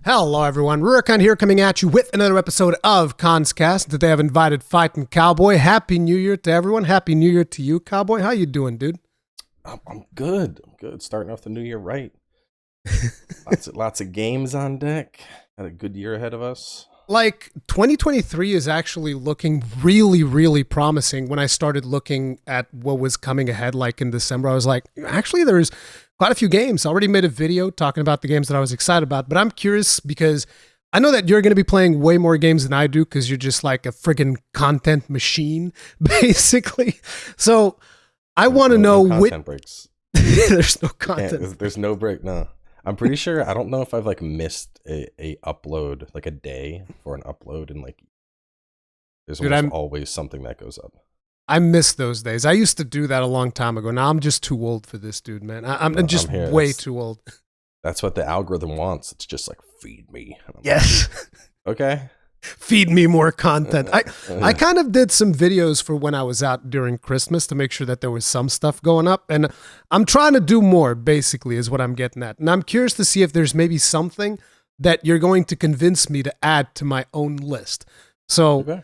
Hello, everyone. Rurikhan here, coming at you with another episode of Conscast. Today, I've invited Fightin' Cowboy. Happy New Year to everyone. Happy New Year to you, Cowboy. How you doing, dude? I'm good. Starting off the new year right. Lots of games on deck. Had a good year ahead of us. Like, 2023 is actually looking really, really promising. When I started looking at what was coming ahead, like in December, I was like, actually, there's quite a few games. I already made a video talking about the games that I was excited about, but I'm curious because I know that you're going to be playing way more games than I do because you're just like a friggin' content machine, basically. So I want to know no content breaks. There's no content. There's no break. No, I'm pretty sure. I don't know if I've like missed a upload, like a day for an upload, and like there's always something that goes up. I miss those days. I used to do that a long time ago. Now I'm just too old for this, dude, man. I'm just way too old. That's what the algorithm wants. It's just like, feed me. Yes. Okay. Feed me more content. I kind of did some videos for when I was out during Christmas to make sure that there was some stuff going up. And I'm trying to do more, basically, is what I'm getting at. And I'm curious to see if there's maybe something that you're going to convince me to add to my own list. So... Okay.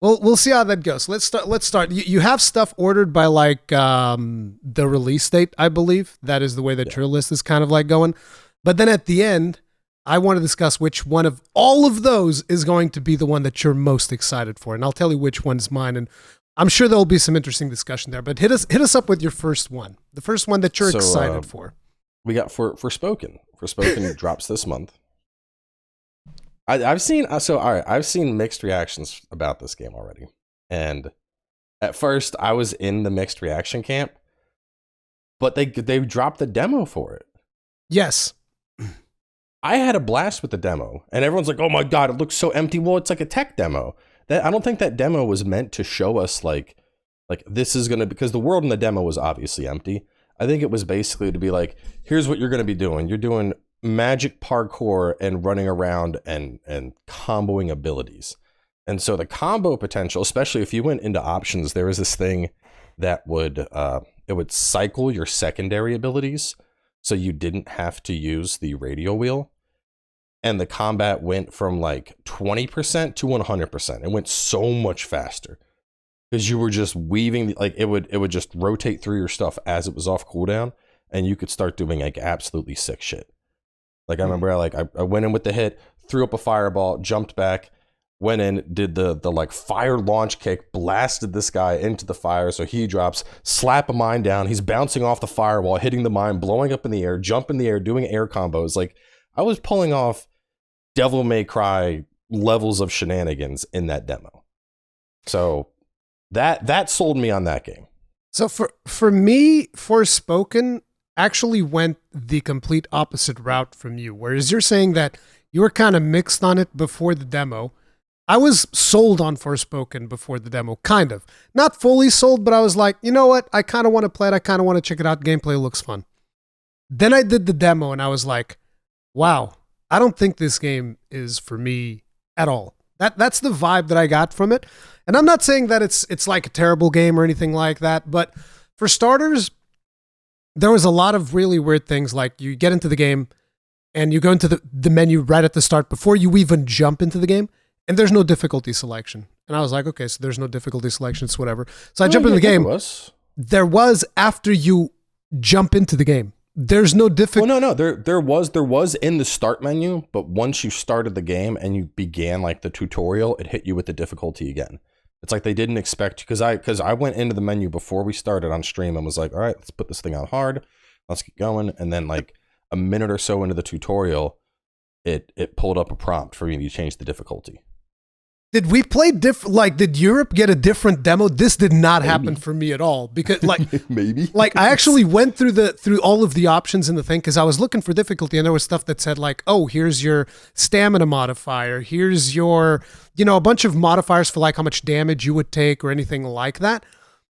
Well, we'll see how that goes. Let's start. You have stuff ordered by like the release date, I believe. That is the way that your list is kind of like going. But then at the end, I want to discuss which one of all of those is going to be the one that you're most excited for. And I'll tell you which one's mine. And I'm sure there'll be some interesting discussion there. But hit us up with your first one. The first one that you're excited for. We got Forspoken. Forspoken drops this month. I've seen mixed reactions about this game already, and at first I was in the mixed reaction camp, but they dropped the demo for it. Yes, I had a blast with the demo, and everyone's like, "Oh my god, it looks so empty." Well, it's like a tech demo. That I don't think that demo was meant to show us like this is gonna, because the world in the demo was obviously empty. I think it was basically to be like, here's what you're gonna be doing. You're doing magic parkour and running around and comboing abilities. And so the combo potential, especially if you went into options, there was this thing that would it would cycle your secondary abilities so you didn't have to use the radial wheel. And the combat went from like 20% to 100%. It went so much faster because you were just weaving, like it would just rotate through your stuff as it was off cooldown, and you could start doing like absolutely sick shit. Like I remember I went in with the hit, threw up a fireball, jumped back, went in, did the like fire launch kick, blasted this guy into the fire so he drops, slap a mine down, he's bouncing off the firewall, hitting the mine, blowing up in the air, jump in the air, doing air combos. Like I was pulling off Devil May Cry levels of shenanigans in that demo. So that sold me on that game. So for me, Forspoken actually went the complete opposite route from you. Whereas you're saying that you were kind of mixed on it before the demo. I was sold on Forspoken before the demo, kind of. Not fully sold, but I was like, you know what? I kind of want to play it. I kind of want to check it out. Gameplay looks fun. Then I did the demo and I was like, wow, I don't think this game is for me at all. That's the vibe that I got from it. And I'm not saying that it's like a terrible game or anything like that, but for starters, there was a lot of really weird things, like you get into the game and you go into the menu right at the start before you even jump into the game, and there's no difficulty selection. And I was like, okay, so there's no difficulty selection, it's whatever. So I jump into the game. There was after you jump into the game. There's no difficulty. Well, no. There was in the start menu, but once you started the game and you began like the tutorial, it hit you with the difficulty again. It's like they didn't expect, because I went into the menu before we started on stream and was like, all right, let's put this thing on hard. Let's get going. And then like a minute or so into the tutorial, it pulled up a prompt for me to change the difficulty. Did we play different? Like, did Europe get a different demo? This did not happen for me at all, because like maybe like I actually went through all of the options in the thing because I was looking for difficulty, and there was stuff that said like, oh, here's your stamina modifier, here's your, a bunch of modifiers for like how much damage you would take or anything like that.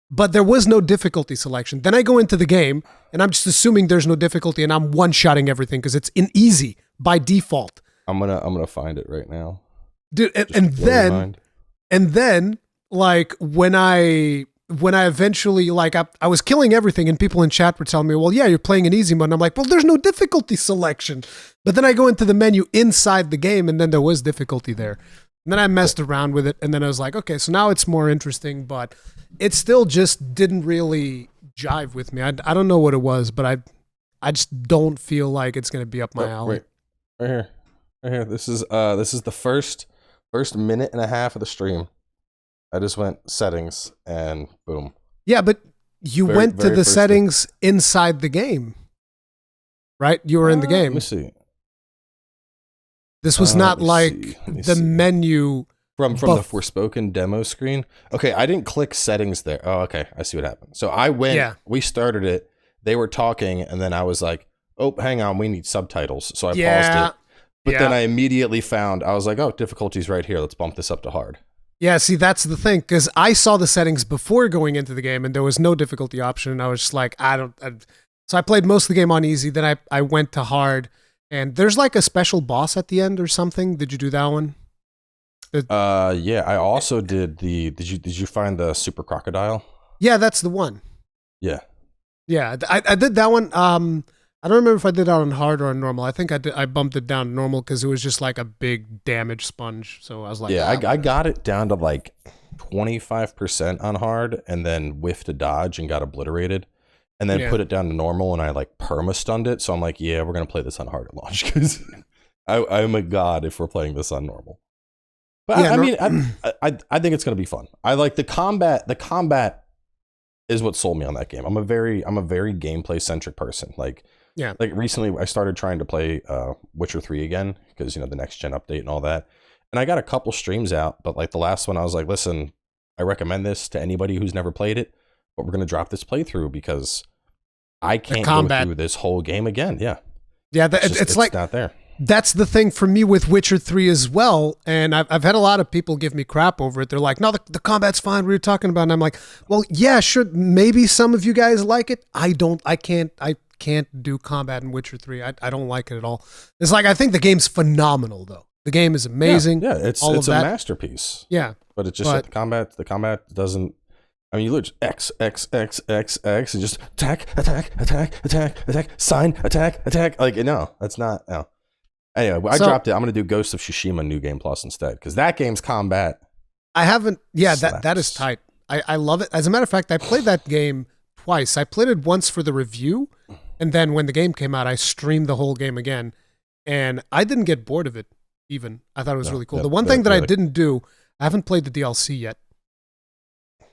But there was no difficulty selection. Then I go into the game and I'm just assuming there's no difficulty, and I'm one-shotting everything because it's in easy by default. I'm gonna find it right now. Dude, and then like when I when I eventually, like, I was killing everything, and people in chat were telling me, well, yeah, you're playing an easy mode. And I'm like, well, there's no difficulty selection. But then I go into the menu inside the game, and then there was difficulty there. And then I messed around with it, and then I was like, okay, so now it's more interesting, but it still just didn't really jive with me. I don't know what it was, but I just don't feel like it's going to be up my alley. Wait, right here. This is the first minute and a half of the stream. I just went settings and boom. Yeah, but you went to the settings inside the game, right? You were in the game. Let me see. This was not like the menu from the Forspoken demo screen. Okay, I didn't click settings there. Oh, okay, I see what happened. So I went. Yeah. We started it. They were talking, and then I was like, "Oh, hang on, we need subtitles." So I paused it. But then I immediately found. I was like, "Oh, difficulty's right here. Let's bump this up to hard." Yeah, see, that's the thing, because I saw the settings before going into the game, and there was no difficulty option, and I was just like, so I played most of the game on easy, then I went to hard, and there's like a special boss at the end or something. Did you do that one? Yeah, I also did did you find the super crocodile? Yeah, that's the one. Yeah. Yeah, I did that one. I don't remember if I did that on hard or on normal. I think I bumped it down to normal because it was just like a big damage sponge. So I was like, yeah, I got it down to like 25% on hard, and then whiffed a dodge and got obliterated, and then put it down to normal, and I like perma stunned it. So I'm like, yeah, we're gonna play this on hard at launch because I'm a god if we're playing this on normal. But yeah, I think it's gonna be fun. I like the combat. The combat is what sold me on that game. I'm a very gameplay centric person. Like recently I started trying to play Witcher 3 again because the next gen update and all that. And I got a couple streams out, but like the last one I was like, listen, I recommend this to anybody who's never played it, but we're going to drop this playthrough because I can't go through this whole game again. Yeah. Yeah, it's like not there. That's the thing for me with Witcher 3 as well. And I've had a lot of people give me crap over it. They're like, no, the combat's fine. What are you talking about? And I'm like, well, yeah, sure. Maybe some of you guys like it. I can't do combat in Witcher 3. I don't like it at all. It's like, I think the game's phenomenal though. The game is amazing. Yeah, it's a masterpiece. Yeah. But it's just like the combat doesn't, I mean, you look X, and just attack, sign, attack. Like, no, that's not, no. Anyway, I dropped it. I'm going to do Ghost of Tsushima New Game Plus instead because that game's combat. I haven't. Yeah, that is tight. I love it. As a matter of fact, I played that game twice. I played it once for the review, and then when the game came out, I streamed the whole game again, and I didn't get bored of it even. I thought it was really cool. The one thing that I didn't do, I haven't played the DLC yet.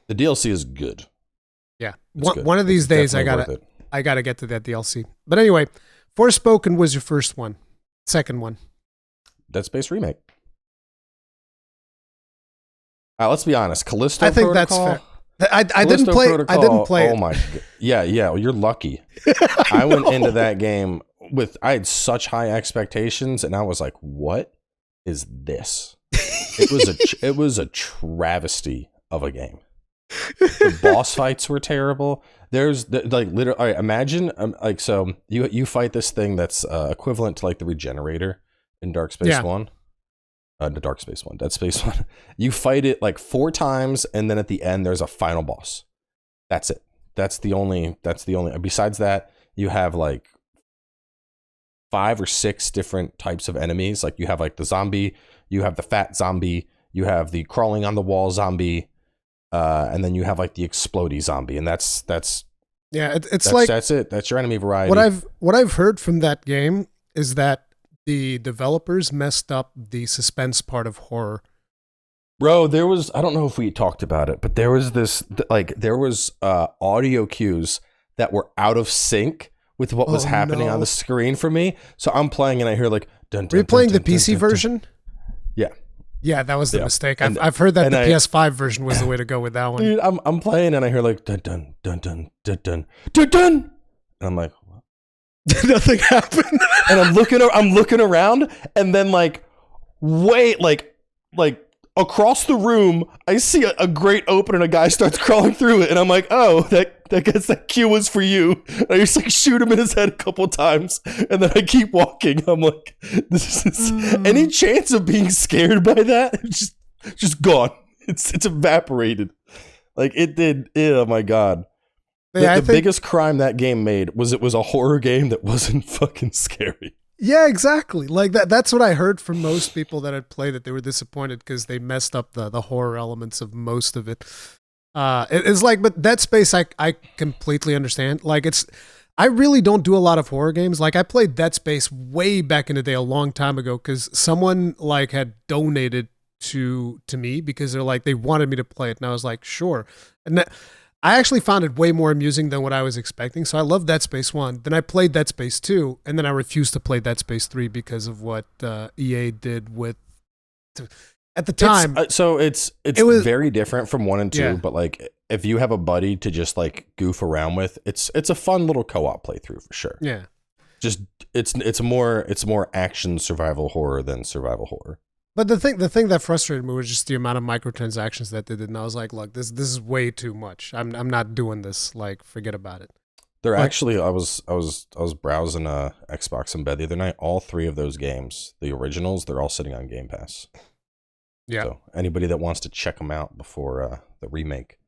The DLC is good. Yeah, one of these days I gotta get to that DLC. But anyway, Forspoken was your first one. Second one, Dead Space remake. Let's be honest, Callisto I think Protocol, that's fair. I didn't play. Protocol, I didn't play. Oh my god! Yeah. Well, you're lucky. I went into that game I had such high expectations, and I was like, "What is this?" It was a travesty of a game. The boss fights were terrible. There's like literally. All right, imagine so you fight this thing that's equivalent to like the Regenerator in Dark Space 1. The Dark Space 1, Dead Space 1. You fight it like 4 times, and then at the end there's a final boss. That's it. That's the only. Besides that, you have like 5 or 6 different types of enemies. Like you have like the zombie, you have the fat zombie, you have the crawling on the wall zombie. And then you have like the explodey zombie, and that's that's it. That's your enemy variety. What I've heard from that game is that the developers messed up the suspense part of horror. Bro, I don't know if we talked about it, but there was audio cues that were out of sync with what was happening on the screen for me. So I'm playing and I hear like dun, dun, Were you playing dun, the PC version? Yeah. Yeah, that was the mistake. I've heard that the PS5 version was the way to go with that one. Dude, I'm playing and I hear like dun dun dun dun dun dun dun dun, and I'm like, what? Nothing happened. And I'm looking around, and then like across the room, I see a grate open and a guy starts crawling through it, and I'm like, oh, that guess that cue was for you. And I just like shoot him in his head a couple times, and then I keep walking. I'm like, this is any chance of being scared by that? It's just gone. It's evaporated. Like it did. Oh my god. Yeah, The biggest crime that game made was it was a horror game that wasn't fucking scary. Yeah, exactly. Like that's what I heard from most people that had played it. They were disappointed because they messed up the horror elements of most of it. It's like, but Dead Space, I completely understand. Like I really don't do a lot of horror games. Like I played Dead Space way back in the day, a long time ago, because someone like had donated to me because they're like they wanted me to play it, and I was like, sure. And I actually found it way more amusing than what I was expecting. So I love Dead Space 1. Then I played Dead Space 2, and then I refused to play Dead Space 3 because of what EA did with. At the time, it was very different from 1 and 2. Yeah. But like, if you have a buddy to just like goof around with, it's a fun little co-op playthrough for sure. Yeah. Just it's more action survival horror than survival horror. But the thing that frustrated me was just the amount of microtransactions that they did, and I was like, "Look, this is way too much. I'm not doing this. Like, forget about it." They're actually, I was browsing Xbox Embed the other night. All 3 of those games, the originals, they're all sitting on Game Pass. Yeah. So anybody that wants to check them out before the remake,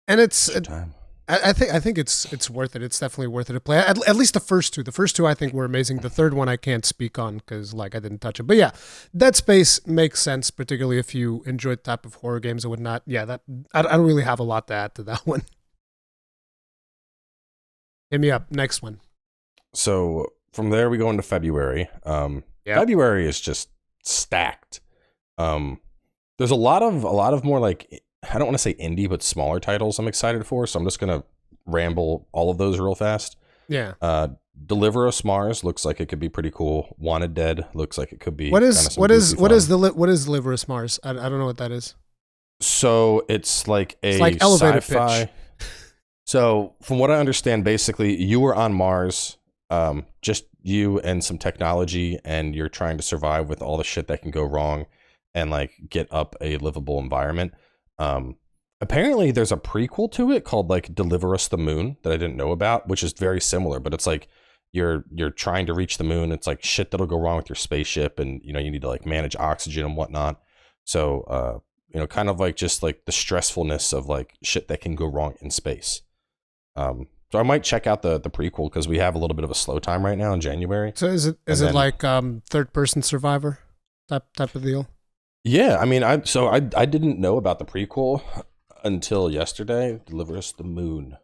and time. I think it's worth it. It's definitely worth it to play. At least the first two. The first two I think were amazing. The third one I can't speak on because like I didn't touch it. But yeah, Dead Space makes sense, particularly if you enjoy the type of horror games and whatnot. Yeah, that I don't really have a lot to add to that one. Hit me up. Next one. So from there we go into February. February is just stacked. There's a lot of more like, I don't want to say indie, but smaller titles I'm excited for. So I'm just going to ramble all of those real fast. Yeah. Deliver Us Mars looks like it could be pretty cool. Wanted Dead looks like it could be. What is Deliver Us Mars? I don't know what that is. So it's like elevator sci-fi. pitch. So from what I understand, basically you were on Mars, just you and some technology, and you're trying to survive with all the shit that can go wrong and like get up a livable environment. Apparently there's a prequel to it called like Deliver Us the Moon that I didn't know about, which is very similar, but it's like you're trying to reach the moon. It's like shit that'll go wrong with your spaceship, and you need to like manage oxygen and whatnot. So kind of like just like the stressfulness of like shit that can go wrong in space. So I might check out the prequel because we have a little bit of a slow time right now in January. So is it like third person survivor type of deal? Yeah, I mean, I didn't know about the prequel until yesterday. Deliver Us the Moon.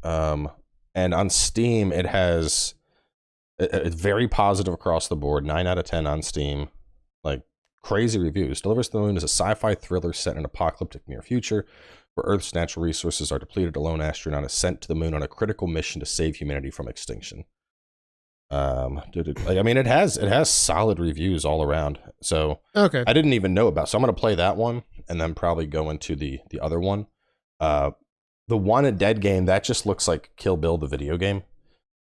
And on Steam, it has it's very positive across the board. 9 out of 10 on Steam. Like crazy reviews. Deliver Us the Moon is a sci-fi thriller set in an apocalyptic near future where Earth's natural resources are depleted. A lone astronaut is sent to the moon on a critical mission to save humanity from extinction. It has solid reviews all around. So okay, I didn't even know about. So I'm gonna play that one and then probably go into the other one. The Wanted Dead game, that just looks like Kill Bill the video game,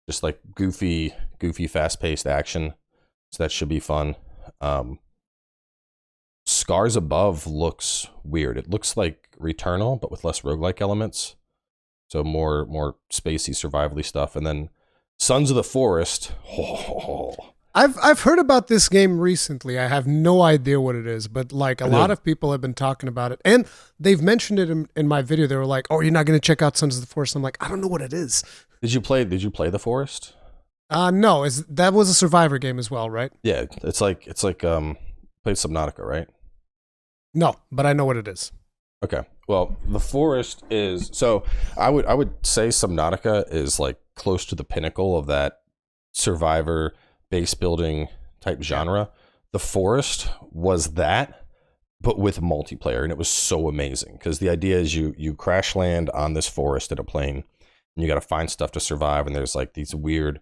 just like goofy, fast paced action. So that should be fun. Scars Above looks weird. It looks like Returnal, but with less roguelike elements. So more spacey, survivally stuff. And then Sons of the Forest. Oh. I've heard about this game recently. I have no idea what it is, but like a lot of people have been talking about it, and they've mentioned it in my video. They were like, "Oh, you're not going to check out Sons of the Forest?" I'm like, "I don't know what it is." Did you play The Forest? No. That was a Survivor game as well, right? Yeah, it's like played Subnautica, right? No, but I know what it is. Okay. Well, The Forest is, so I would say Subnautica is like close to the pinnacle of that Survivor base building type genre. The Forest was that, but with multiplayer, and it was so amazing because the idea is you crash land on this forest in a plane, and you got to find stuff to survive. And there's like these weird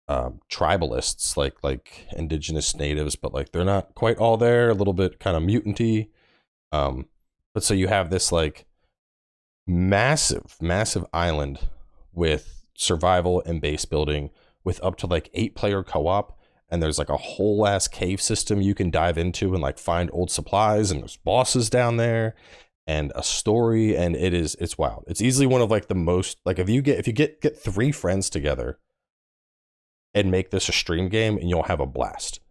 tribalists, like indigenous natives, but like they're not quite all there. A little bit kind of mutanty. But so you have this like massive island with survival and base building with up to like 8-player co-op, and there's like a whole ass cave system you can dive into and like find old supplies, and there's bosses down there and a story, and it's wild. It's easily one of like the most, like if you get 3 friends together and make this a stream game, and you'll have a blast.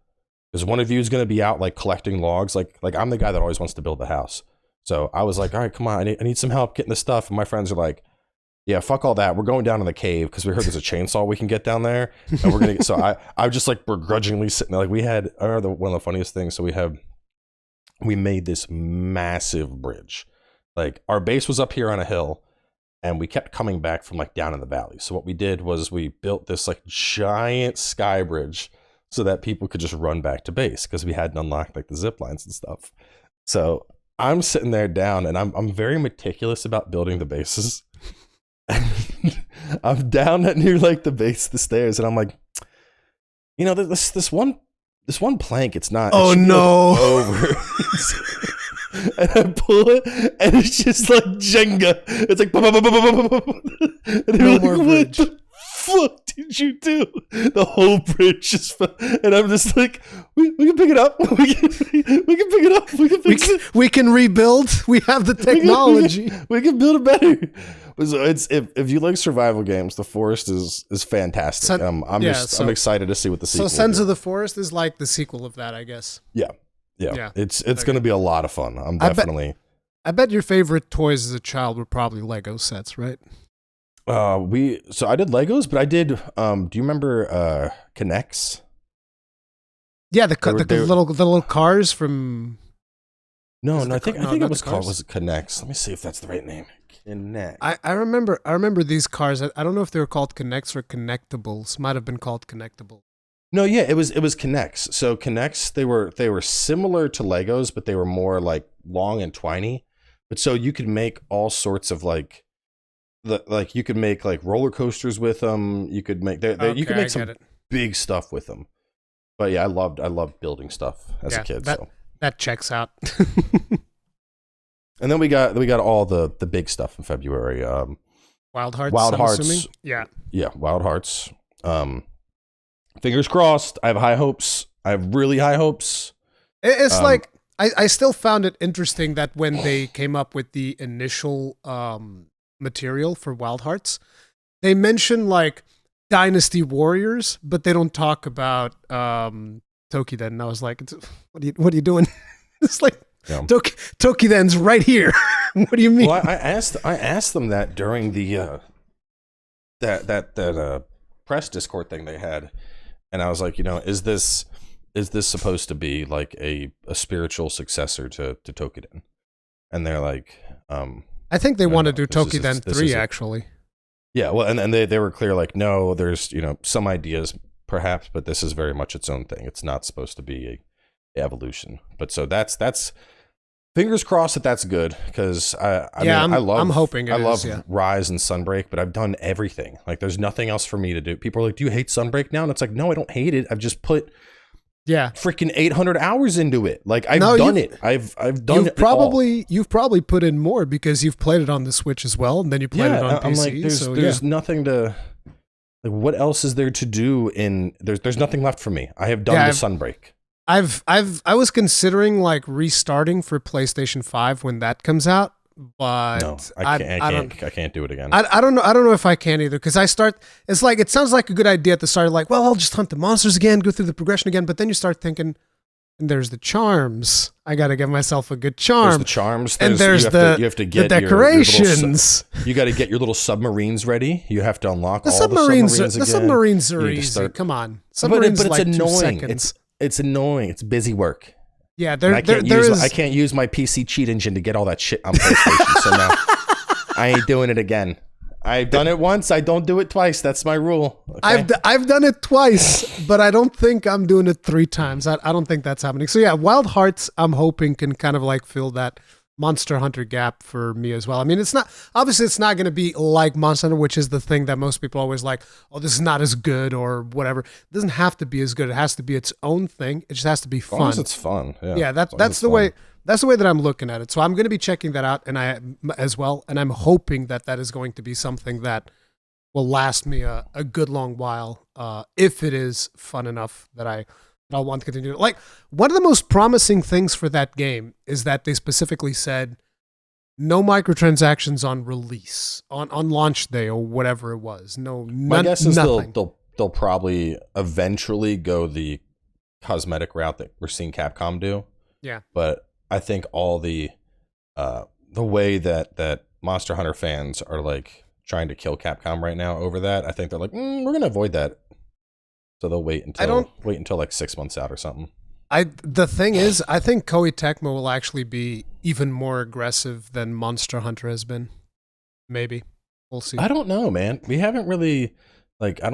Because one of you is going to be out like collecting logs, like I'm the guy that always wants to build the house. So I was like, all right, come on, I need some help getting this stuff. And my friends are like, yeah, fuck all that. We're going down in the cave because we heard there's a chainsaw we can get down there, and we're gonna get. So I just like begrudgingly sitting there. Like we had, I remember one of the funniest things. So we made this massive bridge. Like our base was up here on a hill, and we kept coming back from like down in the valley. So what we did was we built this like giant sky bridge so that people could just run back to base because we hadn't unlocked like the zip lines and stuff. So I'm sitting there down, and I'm very meticulous about building the bases. I'm down at near like the base of the stairs, and I'm like, you know, this one plank, it's not. Oh no! Over. And I pull it, and it's just like Jenga. It's like, and No like, more what bridge. the fuck did you do? The whole bridge just fell. And I'm just like, we can pick it up. We can pick it up. We can fix it. We can rebuild. We have the technology. We can build it better. So it's if you like survival games, The Forest is fantastic. I'm excited to see what the sequel. So Sons of the Forest is like the sequel of that, I guess. Yeah. It's going to be a lot of fun. I bet your favorite toys as a child were probably Lego sets, right? I did Legos, but I did. Do you remember K'NEX? Yeah, the little cars from. No, I think it was called K'NEX. Let me see if that's the right name. K'NEX. I remember these cars. I don't know if they were called K'NEX or Connectables. Might have been called Connectable. No, yeah, it was K'NEX. So K'NEX, they were similar to Legos, but they were more like long and twiny. But so you could make all sorts of like you could make like roller coasters with them. You could make you could make some big stuff with them. But yeah, I loved building stuff as a kid. That checks out. And then we got all the big stuff in February. Wild Hearts. Wild Hearts. Assuming? Yeah, Wild Hearts. Fingers crossed. I have high hopes. I have really high hopes. It's like I still found it interesting that when they came up with the initial material for Wild Hearts, they mention like Dynasty Warriors, but they don't talk about Tokiden. And I was like, what are you doing? It's like Tokiden's right here. What do you mean? Well, I asked them that during the that press Discord thing they had, and I was like, is this supposed to be like a spiritual successor to Tokiden? And they're like, I think they want to do Tokiden 3 actually. Yeah, well, and they were clear, like, no, there's some ideas perhaps, but this is very much its own thing. It's not supposed to be a evolution. But so that's fingers crossed that that's good, because I'm hoping I love Rise and Sunbreak, but I've done everything. Like, there's nothing else for me to do. People are like, do you hate Sunbreak now? And it's like, no, I don't hate it. I've just put freaking 800 hours into it. Like, I've done it. I've done it. You've probably put in more because you've played it on the Switch as well, and then you played it on PC. I'm like, there's nothing to. Like, what else is there to do? There's nothing left for me. I have done the Sunbreak. I was considering like restarting for PlayStation 5 when that comes out, but no, I can't do it again. I don't know if I can either, because it's like, it sounds like a good idea at the start, like, well, I'll just hunt the monsters again, go through the progression again, but then you start thinking, and there's the charms. I got to give myself a good charm. There's the charms. And there's you have to get the decorations. You got to get your little submarines ready. You have to unlock all the submarines again. The submarines are easy. Come on. Submarines, but it's like annoying. 2 seconds. It's annoying. It's busy work. Yeah, I can't use my PC cheat engine to get all that shit on PlayStation. So now I ain't doing it again. I've done it once. I don't do it twice. That's my rule. Okay? I've done it twice, but I don't think I'm doing it 3 times. I don't think that's happening. So yeah, Wild Hearts, I'm hoping can kind of like fill that Monster Hunter gap for me as well. I mean, it's not going to be like Monster Hunter, which is the thing that most people always like, oh, this is not as good or whatever. It doesn't have to be as good. It has to be its own thing. It just has to be fun. As long as it's fun. Yeah, that's the way that I'm looking at it. So I'm going to be checking that out as well, and I'm hoping that is going to be something that will last me a good long while, if it is fun enough that I'll want to continue. Like, one of the most promising things for that game is that they specifically said no microtransactions on release, on launch day or whatever it was. My guess is nothing. they'll probably eventually go the cosmetic route that we're seeing Capcom do. Yeah. But I think all the the way that Monster Hunter fans are like trying to kill Capcom right now over that. I think they're like, we're gonna avoid that, so they'll wait until like 6 months out or something. The thing is, I think Koei Tecmo will actually be even more aggressive than Monster Hunter has been. Maybe. We'll see. I don't know, man. We haven't really like I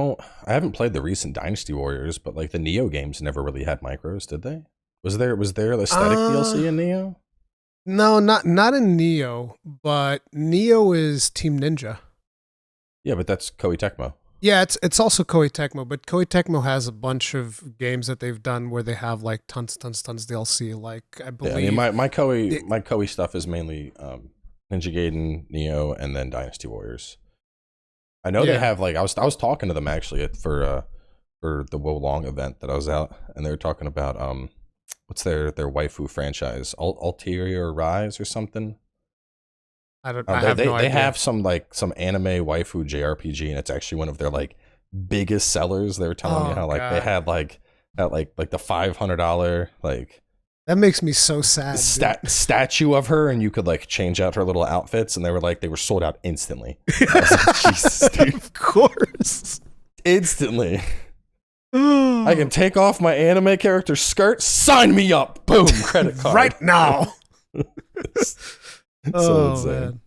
haven't played the recent Dynasty Warriors, but like the Neo games never really had micros, did they? Was there aesthetic DLC in Neo? No, not in Neo, but Neo is Team Ninja. Yeah, but that's Koei Tecmo. Yeah, it's also Koei Tecmo, but Koei Tecmo has a bunch of games that they've done where they have like tons DLC. Like I believe, yeah, I mean my Koei stuff is mainly Ninja Gaiden, Neo, and then Dynasty Warriors. I know they have like I was talking to them actually for the Wo Long event that I was out, and they were talking about what's their waifu franchise, Ulterior Rise or something. I have no idea. They have some anime waifu JRPG, and it's actually one of their like biggest sellers. They were telling me how like they had like at like the $500 like that makes me so sad. Statue of her, and you could like change out her little outfits, and they were sold out instantly. I was like, Jesus, dude. Of course, instantly. I can take off my anime character skirt. Sign me up. Boom, credit card right now. So insane. Man.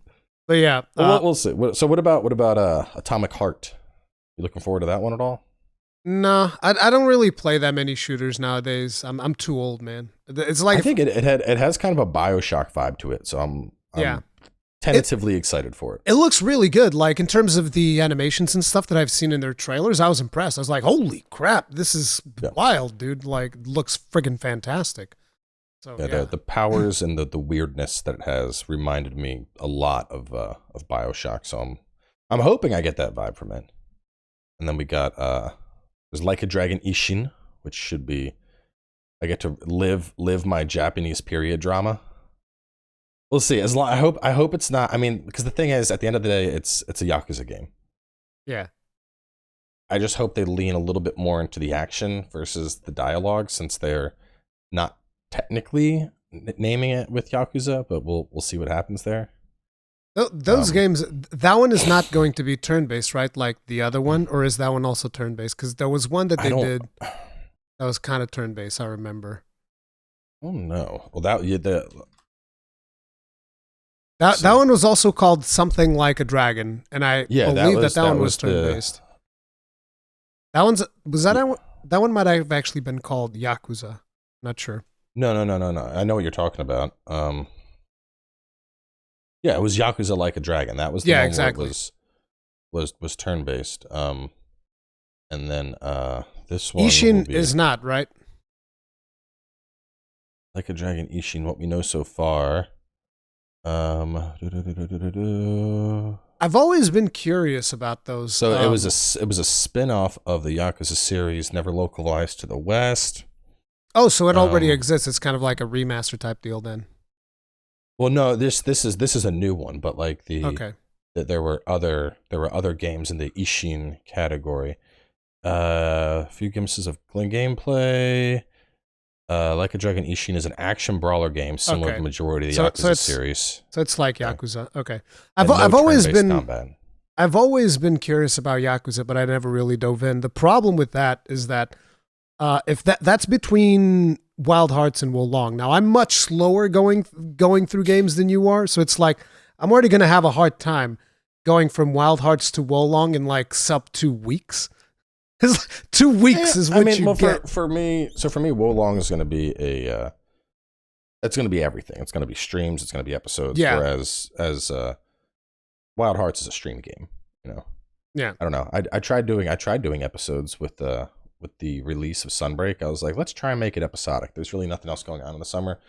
But yeah, we'll see. So what about Atomic Heart? You looking forward to that one at all? No, I don't really play that many shooters nowadays. I'm too old, man. It's like I think it has kind of a BioShock vibe to it, so I'm tentatively excited for it. It looks really good. Like in terms of the animations and stuff that I've seen in their trailers, I was impressed. I was like, holy crap, this is wild, dude. Like looks friggin' fantastic. So, the powers and the weirdness that it has reminded me a lot of BioShock. So I'm hoping I get that vibe from it. And then we got there's Like a Dragon Ishin, which should be I get to live my Japanese period drama. We'll see. I hope it's not. I mean, because the thing is, at the end of the day, it's a Yakuza game. Yeah. I just hope they lean a little bit more into the action versus the dialogue, since they're not technically naming it with Yakuza, but we'll see what happens there. Those games, that one is not going to be turn-based, right? Like the other one, or is that one also turn-based? Because there was one that they did that was kind of turn-based. I remember. Oh no! Well, that one was also called something like a dragon, and I believe that one was turn-based. That one might have actually been called Yakuza. Not sure. No. I know what you're talking about. Yeah, it was Yakuza Like a Dragon. That was the one exactly. Where it was turn based. And then this one Ishin is not, right? Like a Dragon Ishin, what we know so far. I've always been curious about those. So it was a spin-off of the Yakuza series, never localized to the West. Oh, so it already exists. It's kind of like a remaster type deal then. Well, no, this is a new one, but like that there were other games in the Ishin category. A few glimpses of gameplay. Like a Dragon Ishin is an action brawler game similar to the majority of the Yakuza series. So it's like Yakuza. Okay. I've always been curious about Yakuza, but I never really dove in. The problem with that is that if that's between Wild Hearts and Wo Long. Now I'm much slower going through games than you are, so it's like I'm already going to have a hard time going from Wild Hearts to Wo Long in like sub 2 weeks. 2 weeks is what you get. For me, Wo Long is going to be it's going to be everything. It's going to be streams. It's going to be episodes. Yeah. Whereas Wild Hearts is a stream game. You know. Yeah. I don't know. I tried doing episodes with the release of Sunbreak. I was like, let's try and make it episodic. There's really nothing else going on in the summer.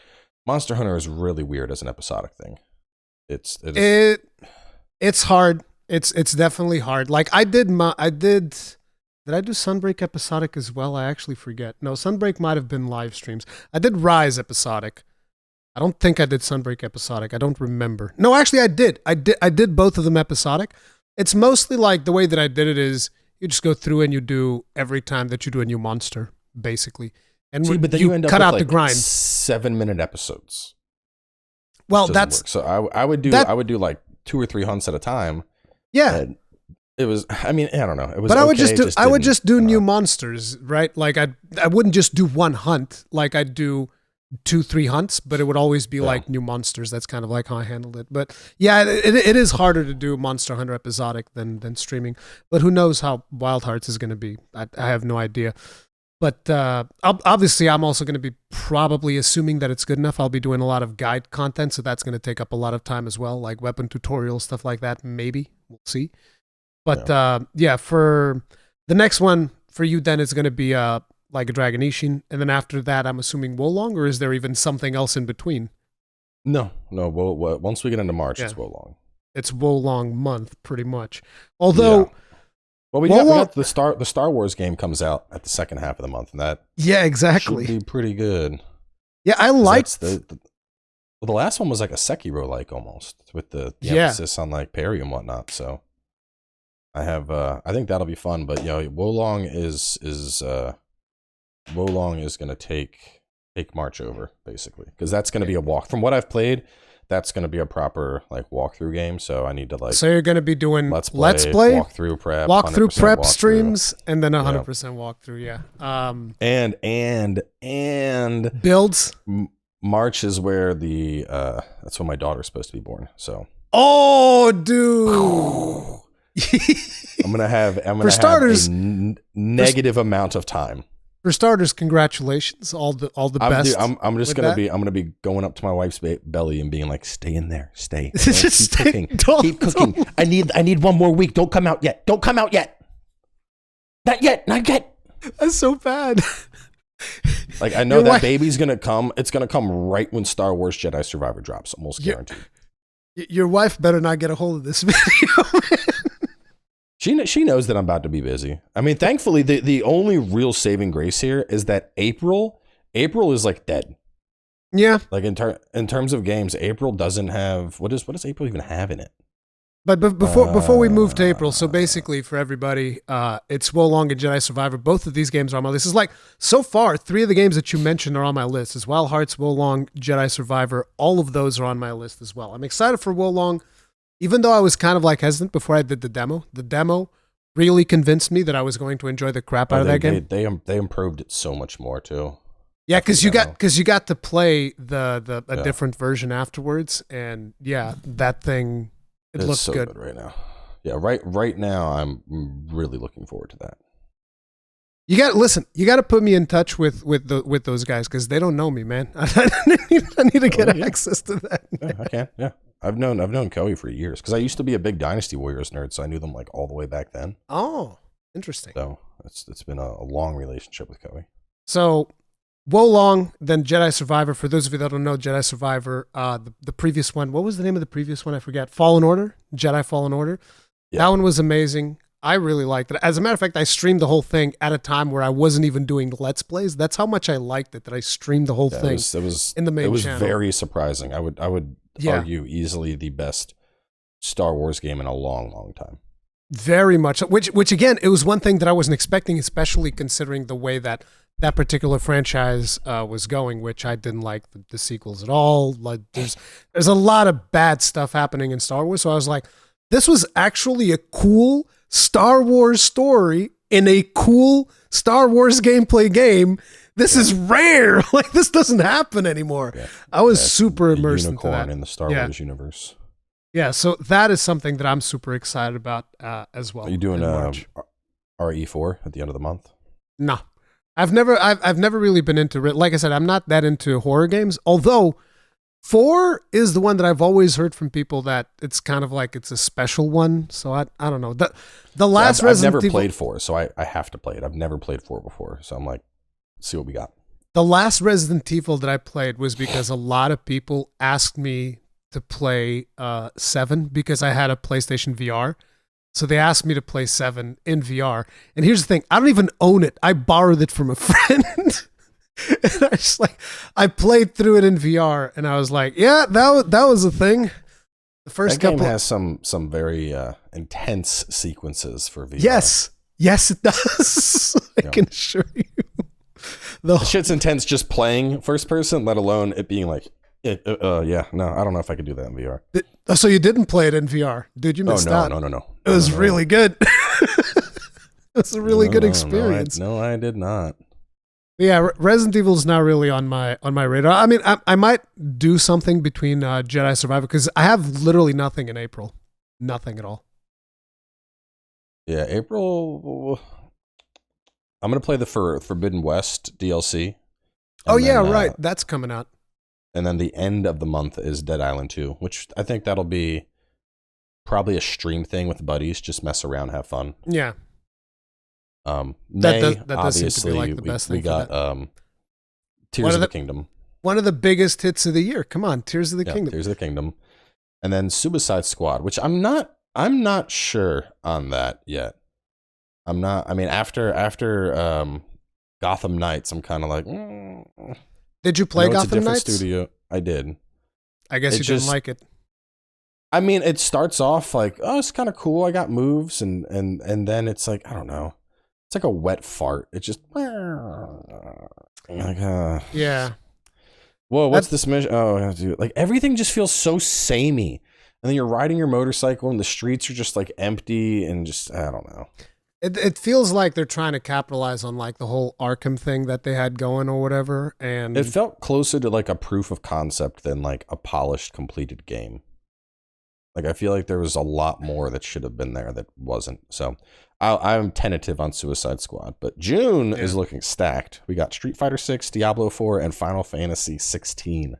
Monster Hunter is really weird as an episodic thing. It's hard. It's definitely hard. Like did I do Sunbreak episodic as well? I actually forget. No, Sunbreak might have been live streams. I did Rise episodic. I don't think I did Sunbreak episodic. I don't remember. No, actually I did. I did both of them episodic. It's mostly like the way that I did it is you just go through and you do every time that you do a new monster, basically. And but then you end up cut with out like the grind. 7-minute episodes. Well, doesn't that's work. So I would do that- I would do like 2 or 3 hunts at a time. yeah. And it was, I mean, I don't know. It was But I would okay, just do didn't, new monsters, right? Like I wouldn't just do one hunt. Like I'd do 2-3 hunts, but it would always be like new monsters. That's kind of like how I handled it. But yeah, it is harder to do Monster Hunter episodic than streaming. But who knows how Wild Hearts is going to be? I have no idea. But obviously, I'm also going to be probably assuming that it's good enough. I'll be doing a lot of guide content, so that's going to take up a lot of time as well, like weapon tutorials, stuff like that. Maybe we'll see. But yeah, for the next one for you, then it's going to be like a Dragon Ishin, and then after that, I'm assuming Wolong, or is there even something else in between? No. Once we get into March, it's Wolong. It's Wolong month, pretty much. Although, well, we got the Star Wars game comes out at the second half of the month, and that exactly should be pretty good. Yeah, I liked the last one was like a Sekiro like almost with the emphasis on like parry and whatnot. So I have I think that'll be fun. But Wolong is going to take March over basically, because that's going to be a walk. From what I've played, that's going to be a proper like walkthrough game. So I need to like. So you're going to be doing let's play, walkthrough prep streams, and then 100% walkthrough. Yeah. And builds. March is where that's when my daughter's supposed to be born. So. Oh, dude. I'm gonna have a negative amount of time. For starters, congratulations, all the best. I'm just gonna be going up to my wife's belly and being like, "Stay in there, stay. Just keep cooking. Keep cooking. I need one more week. Don't come out yet. Not yet. That's so bad. Like I know that baby's gonna come. It's gonna come right when Star Wars Jedi Survivor drops. Almost guaranteed. Your wife better not get a hold of this video, man. She knows that I'm about to be busy. I mean, thankfully, the only real saving grace here is that April is like dead. Yeah. Like in terms of games, April doesn't have what does April even have in it? But before we move to April, so basically for everybody, it's Wolong and Jedi Survivor. Both of these games are on my list. It's like so far 3 of the games that you mentioned are on my list. It's Wild Hearts, Wolong, Jedi Survivor. All of those are on my list as well. I'm excited for Wolong. Even though I was kind of like hesitant before I did the demo really convinced me that I was going to enjoy the crap out of that game. They improved it so much more too. Yeah, because you got to play a different version afterwards, and that thing looks so good right now. Yeah, right now I'm really looking forward to that. You got to put me in touch with those guys because they don't know me, man. I need to get access to that. Yeah, I can. Yeah. I've known Koei for years because I used to be a big Dynasty Warriors nerd, so I knew them like all the way back then. Oh, interesting. So it's been a long relationship with Koei. So Wolong, then Jedi Survivor. For those of you that don't know, Jedi Survivor, the previous one. What was the name of the previous one? I forget. Fallen Order, Jedi Fallen Order. Yeah. That one was amazing. I really liked it. As a matter of fact, I streamed the whole thing at a time where I wasn't even doing Let's Plays. That's how much I liked it, that I streamed the whole thing in the main channel. It was very surprising. I would argue easily the best Star Wars game in a long, long time. Very much. Which again, it was one thing that I wasn't expecting, especially considering the way that particular franchise was going, which I didn't like the sequels at all. Like there's a lot of bad stuff happening in Star Wars. So I was like, this was actually a cool Star Wars story in a cool Star Wars gameplay game. This is rare. Like this doesn't happen anymore. Yeah, I was super immersed into that. In the Star Wars universe. Yeah, so that is something that I'm super excited about as well. Are you doing RE4 at the end of the month? No, I've never really been into it. Like I said, I'm not that into horror games. Although 4 is the one that I've always heard from people that it's kind of like it's a special one. So I don't know. The last Resident Evil, I've never played 4, so I have to play it. I've never played 4 before, so I'm like, let's see what we got. The last Resident Evil that I played was because a lot of people asked me to play 7 because I had a PlayStation VR. So they asked me to play 7 in VR. And here's the thing, I don't even own it. I borrowed it from a friend. And I played through it in VR and I was like, yeah, that was a thing. The first game has some very intense sequences for VR. Yes, it does. I can assure you. The shit's intense just playing first person, let alone it being like Yeah, no, I don't know if I could do that in VR. So you didn't play it in VR, dude? You missed no, out. no. It was really good. It was a really good experience. No, I did not. Yeah, Resident Evil's not really on my radar. I mean, I might do something between Jedi Survivor because I have literally nothing in April, nothing at all. Yeah, April. I'm gonna play the Forbidden West DLC. Oh yeah, right. That's coming out. And then the end of the month is Dead Island 2, which I think that'll be probably a stream thing with buddies. Just mess around, have fun. Yeah. May, that does seem to be like the best thing. We got Tears of the Kingdom. One of the biggest hits of the year. Come on, Tears of the Kingdom. Tears of the Kingdom. And then Suicide Squad, which I'm not sure on that yet. I mean, after Gotham Knights, I'm kind of like, Did you play Gotham Knights? Studio. I did. I guess you didn't like it. I mean, it starts off like, oh, it's kind of cool. I got moves, and then it's like, I don't know. It's like a wet fart. It just like, yeah. Whoa, what's this mission? Oh, I have to do it. Like everything just feels so samey. And then you're riding your motorcycle, and the streets are just like empty, and just I don't know. It feels like they're trying to capitalize on like the whole Arkham thing that they had going or whatever, and it felt closer to like a proof of concept than like a polished, completed game. Like I feel like there was a lot more that should have been there that wasn't. So I'm tentative on Suicide Squad, but June is looking stacked. We got Street Fighter 6, Diablo 4, and Final Fantasy 16.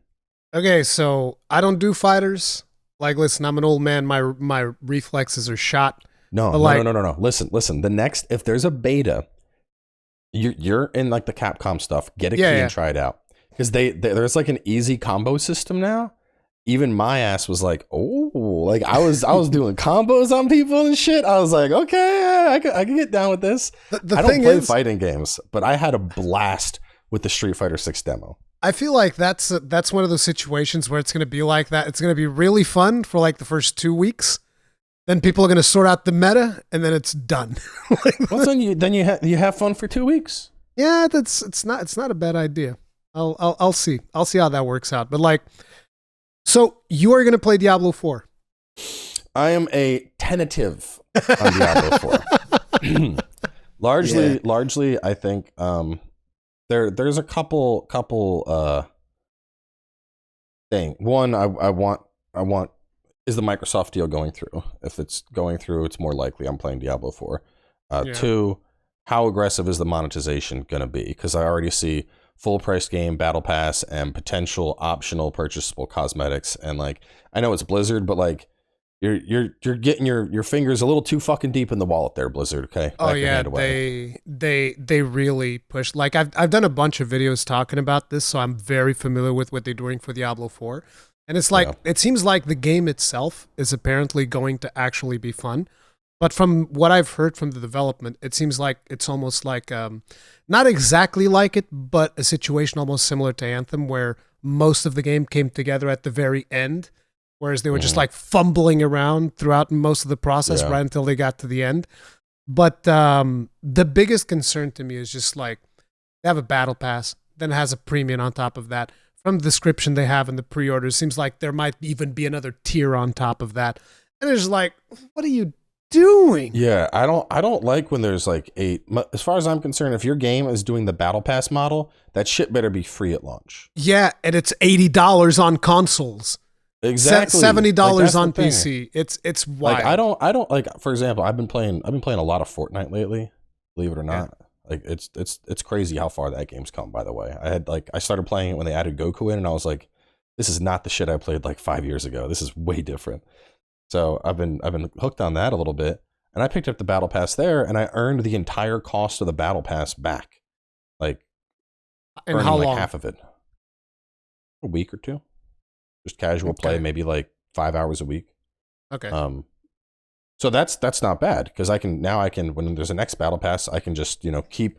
Okay, so I don't do fighters. Like, listen, I'm an old man. My reflexes are shot. No. Listen. The next, if there's a beta, you're in like the Capcom stuff. Get a key and try it out because there's like an easy combo system now. Even my ass was like, oh, like I was doing combos on people and shit. I was like, okay, I can get down with this. I don't play fighting games, but I had a blast with the Street Fighter 6 demo. I feel like that's one of those situations where it's going to be like that. It's going to be really fun for like the first 2 weeks. Then people are going to sort out the meta, and then it's done. Well, then you have fun for 2 weeks. Yeah, it's not a bad idea. I'll see how that works out. But like. So you are going to play Diablo 4? I am a tentative on Diablo 4. Largely, I think there's a couple thing. One, I want is the Microsoft deal going through? If it's going through, it's more likely I'm playing Diablo 4. Two, how aggressive is the monetization going to be? Because I already see full price game, battle pass, and potential optional purchasable cosmetics. And like, I know it's Blizzard, but like, you're getting your fingers a little too fucking deep in the wallet there, Blizzard. Okay. Oh yeah, they really push. Like I've done a bunch of videos talking about this, so I'm very familiar with what they're doing for Diablo 4. And it's like it seems like the game itself is apparently going to actually be fun. But from what I've heard from the development, it seems like it's almost like, not exactly like it, but a situation almost similar to Anthem, where most of the game came together at the very end, whereas they were just like fumbling around throughout most of the process right until they got to the end. But the biggest concern to me is just like, they have a battle pass, then it has a premium on top of that. From the description they have in the pre-orders, seems like there might even be another tier on top of that. And it's like, what are you doing? Yeah, I don't like when there's like as far as I'm concerned, if your game is doing the battle pass model, that shit better be free at launch. Yeah, and it's $80 on consoles. Exactly. $70 on PC. It's wild. Like I don't like, for example, I've been playing a lot of Fortnite lately, believe it or not. Like it's crazy how far that game's come, by the way. I started playing it when they added Goku in, and I was like, this is not the shit I played like 5 years ago. This is way different. So I've been hooked on that a little bit, and I picked up the battle pass there, and I earned the entire cost of the battle pass back, like, and how long? Like half of it, a week or two, just casual play, maybe like 5 hours a week. Okay. So that's not bad because I can when there's a next battle pass, I can just keep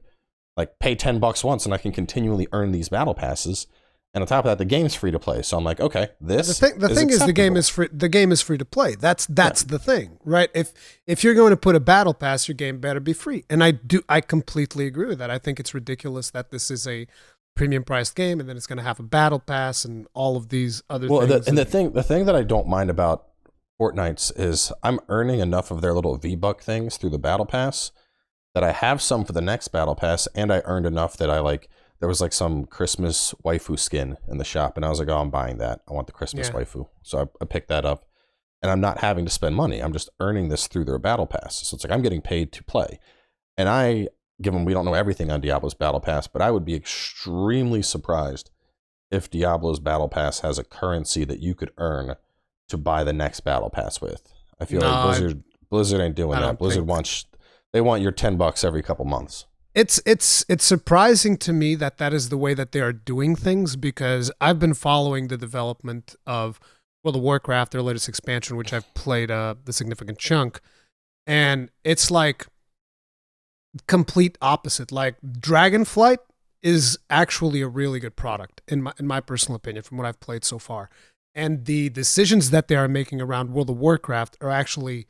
like pay $10 once, and I can continually earn these battle passes. And on top of that, the game's free to play. So I'm like, okay, the thing is the game is free. The game is free to play. That's the thing, right? If you're going to put a battle pass, your game better be free. And I completely agree with that. I think it's ridiculous that this is a premium priced game, and then it's going to have a battle pass and all of these other Well, things. the thing that I don't mind about Fortnite's is I'm earning enough of their little V-Buck things through the battle pass that I have some for the next battle pass, and I earned enough that I like. There was like some Christmas waifu skin in the shop, and I was like, "Oh, I'm buying that. I want the Christmas waifu." So I picked that up, and I'm not having to spend money. I'm just earning this through their battle pass. So it's like I'm getting paid to play, and given we don't know everything on Diablo's battle pass, but I would be extremely surprised if Diablo's battle pass has a currency that you could earn to buy the next battle pass with. I feel like Blizzard ain't doing that. Blizzard wants your $10 every couple months. It's surprising to me that is the way that they are doing things, because I've been following the development of World of Warcraft, their latest expansion, which I've played the significant chunk, and it's like complete opposite. Like Dragonflight is actually a really good product in my personal opinion from what I've played so far, and the decisions that they are making around World of Warcraft are actually,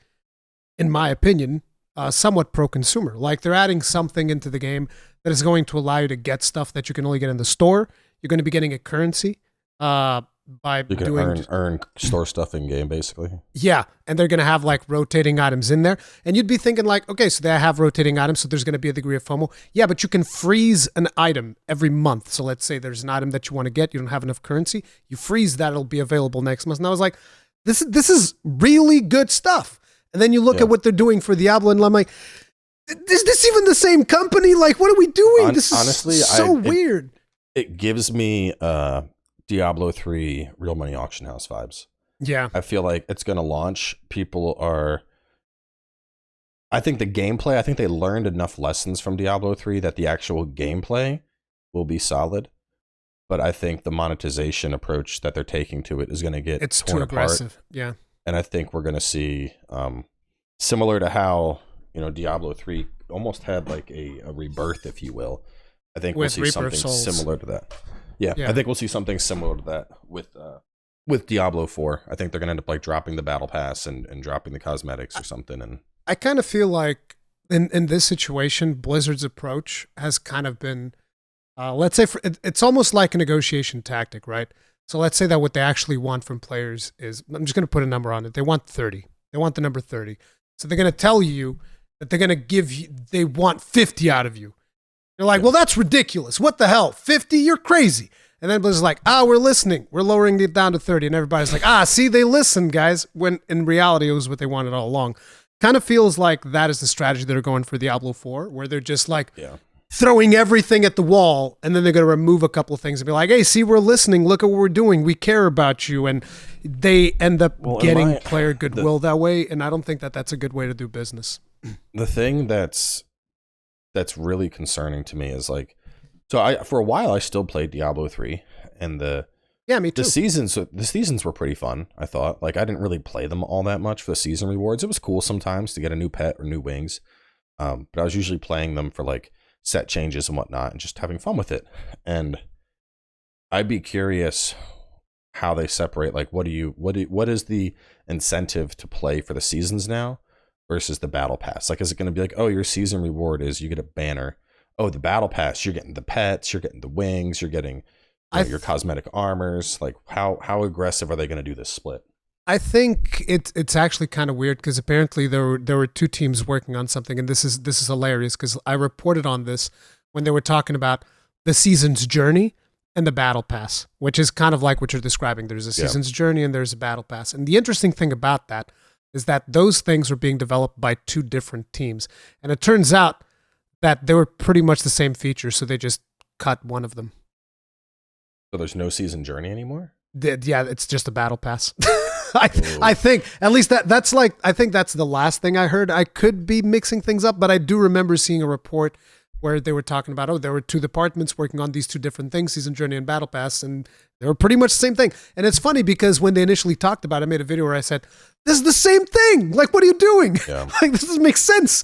in my opinion, somewhat pro-consumer. Like they're adding something into the game that is going to allow you to get stuff that you can only get in the store. You're going to be getting a currency by you can earn store stuff in game, basically. Yeah, and they're going to have like rotating items in there, and you'd be thinking like, okay, so they have rotating items, so there's going to be a degree of FOMO. Yeah, but you can freeze an item every month. So let's say there's an item that you want to get, you don't have enough currency, you freeze that, it'll be available next month. And I was like, this is really good stuff. And then you look at what they're doing for Diablo, and I'm like, is this even the same company? Like, what are we doing? This is honestly so weird. It gives me Diablo 3 Real Money Auction House vibes. Yeah. I feel like it's going to launch. I think the gameplay, I think they learned enough lessons from Diablo 3 that the actual gameplay will be solid. But I think the monetization approach that they're taking to it is going to get torn apart. Too aggressive. Yeah. And I think we're going to see, similar to how, Diablo 3 almost had like a rebirth, if you will. I think we'll see something similar to that. Yeah, I think we'll see something similar to that with Diablo 4. I think they're going to end up like dropping the battle pass and dropping the cosmetics or something. And I kind of feel like in this situation, Blizzard's approach has kind of been, let's say, it's almost like a negotiation tactic, right? So let's say that what they actually want from players is, I'm just going to put a number on it. They want 30. They want the number 30. So they're going to tell you that they're going to give you, they want 50 out of you. You're like, well, that's ridiculous. What the hell? 50? You're crazy. And then Blizzard's like, we're listening. We're lowering it down to 30. And everybody's like, see, they listened, guys. When in reality, it was what they wanted all along. Kind of feels like that is the strategy that are going for Diablo 4, where they're just like throwing everything at the wall, and then they're going to remove a couple of things and be like, hey, see, we're listening. Look at what we're doing. We care about you. And they end up getting player goodwill that way. And I don't think that that's a good way to do business. The thing that's really concerning to me is like, so for a while I still played Diablo 3, and me too. The seasons were pretty fun, I thought. Like I didn't really play them all that much for the season rewards. It was cool sometimes to get a new pet or new wings. But I was usually playing them for like set changes and whatnot and just having fun with it. And I'd be curious how they separate, like what is the incentive to play for the seasons now versus the battle pass? Like, is it going to be like, oh, your season reward is you get a banner. Oh, the battle pass, you're getting the pets, you're getting the wings, you're getting your cosmetic armors. Like, how aggressive are they going to do this split? I think it's actually kind of weird, because apparently there were two teams working on something, and this is hilarious because I reported on this when they were talking about the season's journey and the battle pass, which is kind of like what you're describing. There's a season's journey and there's a battle pass, and the interesting thing about that is that those things were being developed by two different teams, and it turns out that they were pretty much the same features, so they just cut one of them. So there's no season journey anymore? Yeah, it's just a battle pass. I think at least that's like, I think that's the last thing I heard. I could be mixing things up, but I do remember seeing a report where they were talking about, there were two departments working on these two different things, season journey and battle pass, and they were pretty much the same thing. And it's funny because when they initially talked about it, I made a video where I said, this is the same thing. Like, what are you doing? Yeah. Like, this doesn't make sense.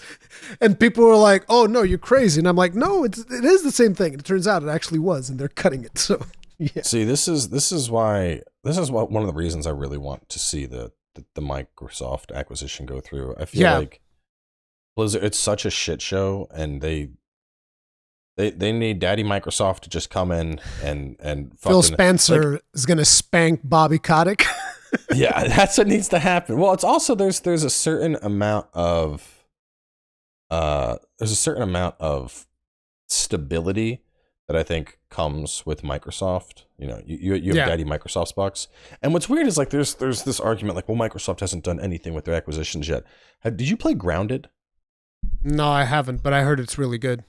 And people were like, oh no, you're crazy. And I'm like, no, it is the same thing. And it turns out it actually was, and they're cutting it. So yeah. See, this is one of the reasons I really want to see the Microsoft acquisition go through. I feel like Blizzard, it's such a shit show, and They need Daddy Microsoft to just come in and Phil fucking, Spencer is gonna spank Bobby Kotick. yeah, that's what needs to happen. Well, it's also there's a certain amount of stability that I think comes with Microsoft. You know, you have Yeah. Daddy Microsoft's bucks. And what's weird is like there's this argument like, well, Microsoft hasn't done anything with their acquisitions yet. Did you play Grounded? No, I haven't, but I heard it's really good.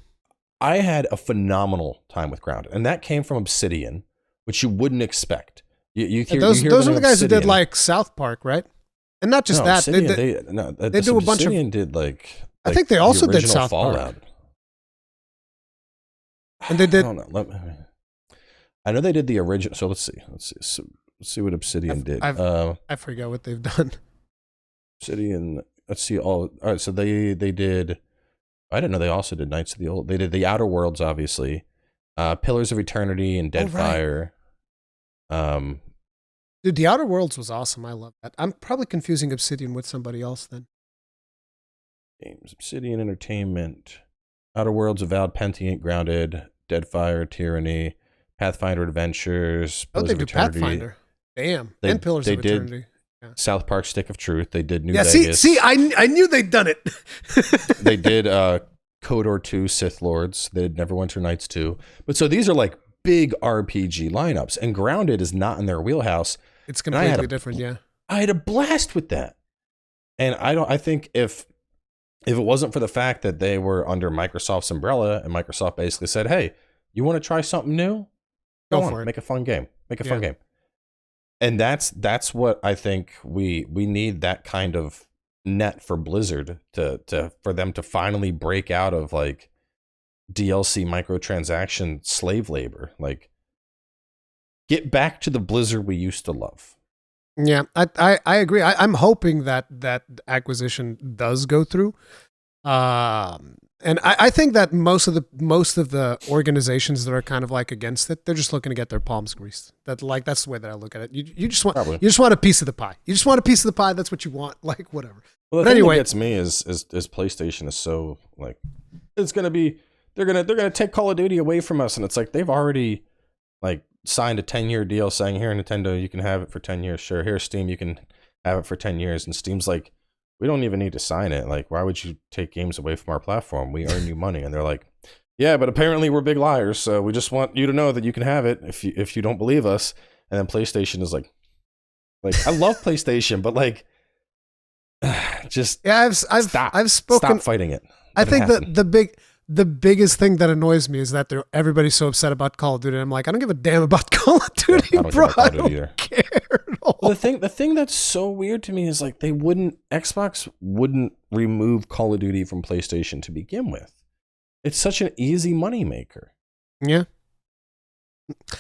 I had a phenomenal time with Grounded, and that came from Obsidian, which you wouldn't expect. You hear, Those you hear are the guys who did Obsidian. like South Park, right? And not just that. Obsidian, They do a bunch of- Obsidian did like I think they also the did original South Park. Fallout. And they did- I don't know. I know they did the original. So let's see. So, let's see what Obsidian did. I forget what they've done. Obsidian. Let's see. All right. So they did. I didn't know they also did Knights of the Old. They did the Outer Worlds, obviously. Pillars of Eternity and right. Deadfire. Dude, The Outer Worlds was awesome. I love that. I'm probably confusing Obsidian with somebody else then. Games. Obsidian Entertainment. Outer Worlds, Avowed, Pentient, Grounded, Deadfire, Tyranny, Pathfinder Adventures, Oh, Pillars they of do Eternity. Pathfinder. Damn. They- And Pillars they of did- Eternity. South Park Stick of Truth. They did New Yeah, Vegas. I knew they'd done it. They did KOTOR 2 Sith Lords. They did Neverwinter Nights 2. But so these are like big RPG lineups, and Grounded is not in their wheelhouse. It's I had completely a- different, yeah. I had a blast with that. And I think if it wasn't for the fact that they were under Microsoft's umbrella and Microsoft basically said, "Hey, you want to try something new? Go on, for it. Make a fun game. Make a Yeah. fun game." And that's what I think we need, that kind of net for Blizzard to for them to finally break out of like DLC microtransaction slave labor. Like, get back to the Blizzard we used to love. Yeah, I agree. I'm hoping that acquisition does go through. And I think that most of the organizations that are kind of like against it, they're just looking to get their palms greased. That's the way that I look at it. You just want Probably. you just want a piece of the pie. You just want a piece of the pie. That's what you want. Like whatever. Well, the But thing anyway- that gets me is PlayStation is so like, it's gonna be, they're gonna take Call of Duty away from us, and it's like they've already like signed a 10-year deal saying, here, Nintendo, you can have it for 10 years. Sure, here, Steam, you can have it for 10 years. And Steam's like, we don't even need to sign it. Like, why would you take games away from our platform? We earn you money. And they're like, yeah, but apparently we're big liars, so we just want you to know that you can have it if you don't believe us. And then PlayStation is like I love PlayStation, but like, just Yeah, I've spoken. stop fighting it. I Let it think happen. the biggest thing that annoys me is that everybody's so upset about Call of Duty. I'm like, I don't give a damn about Call of Duty, I don't care bro. about Call I of Duty don't either. care at all. Well, the thing that's so weird to me is like Xbox wouldn't remove Call of Duty from PlayStation to begin with. It's such an easy moneymaker. Yeah.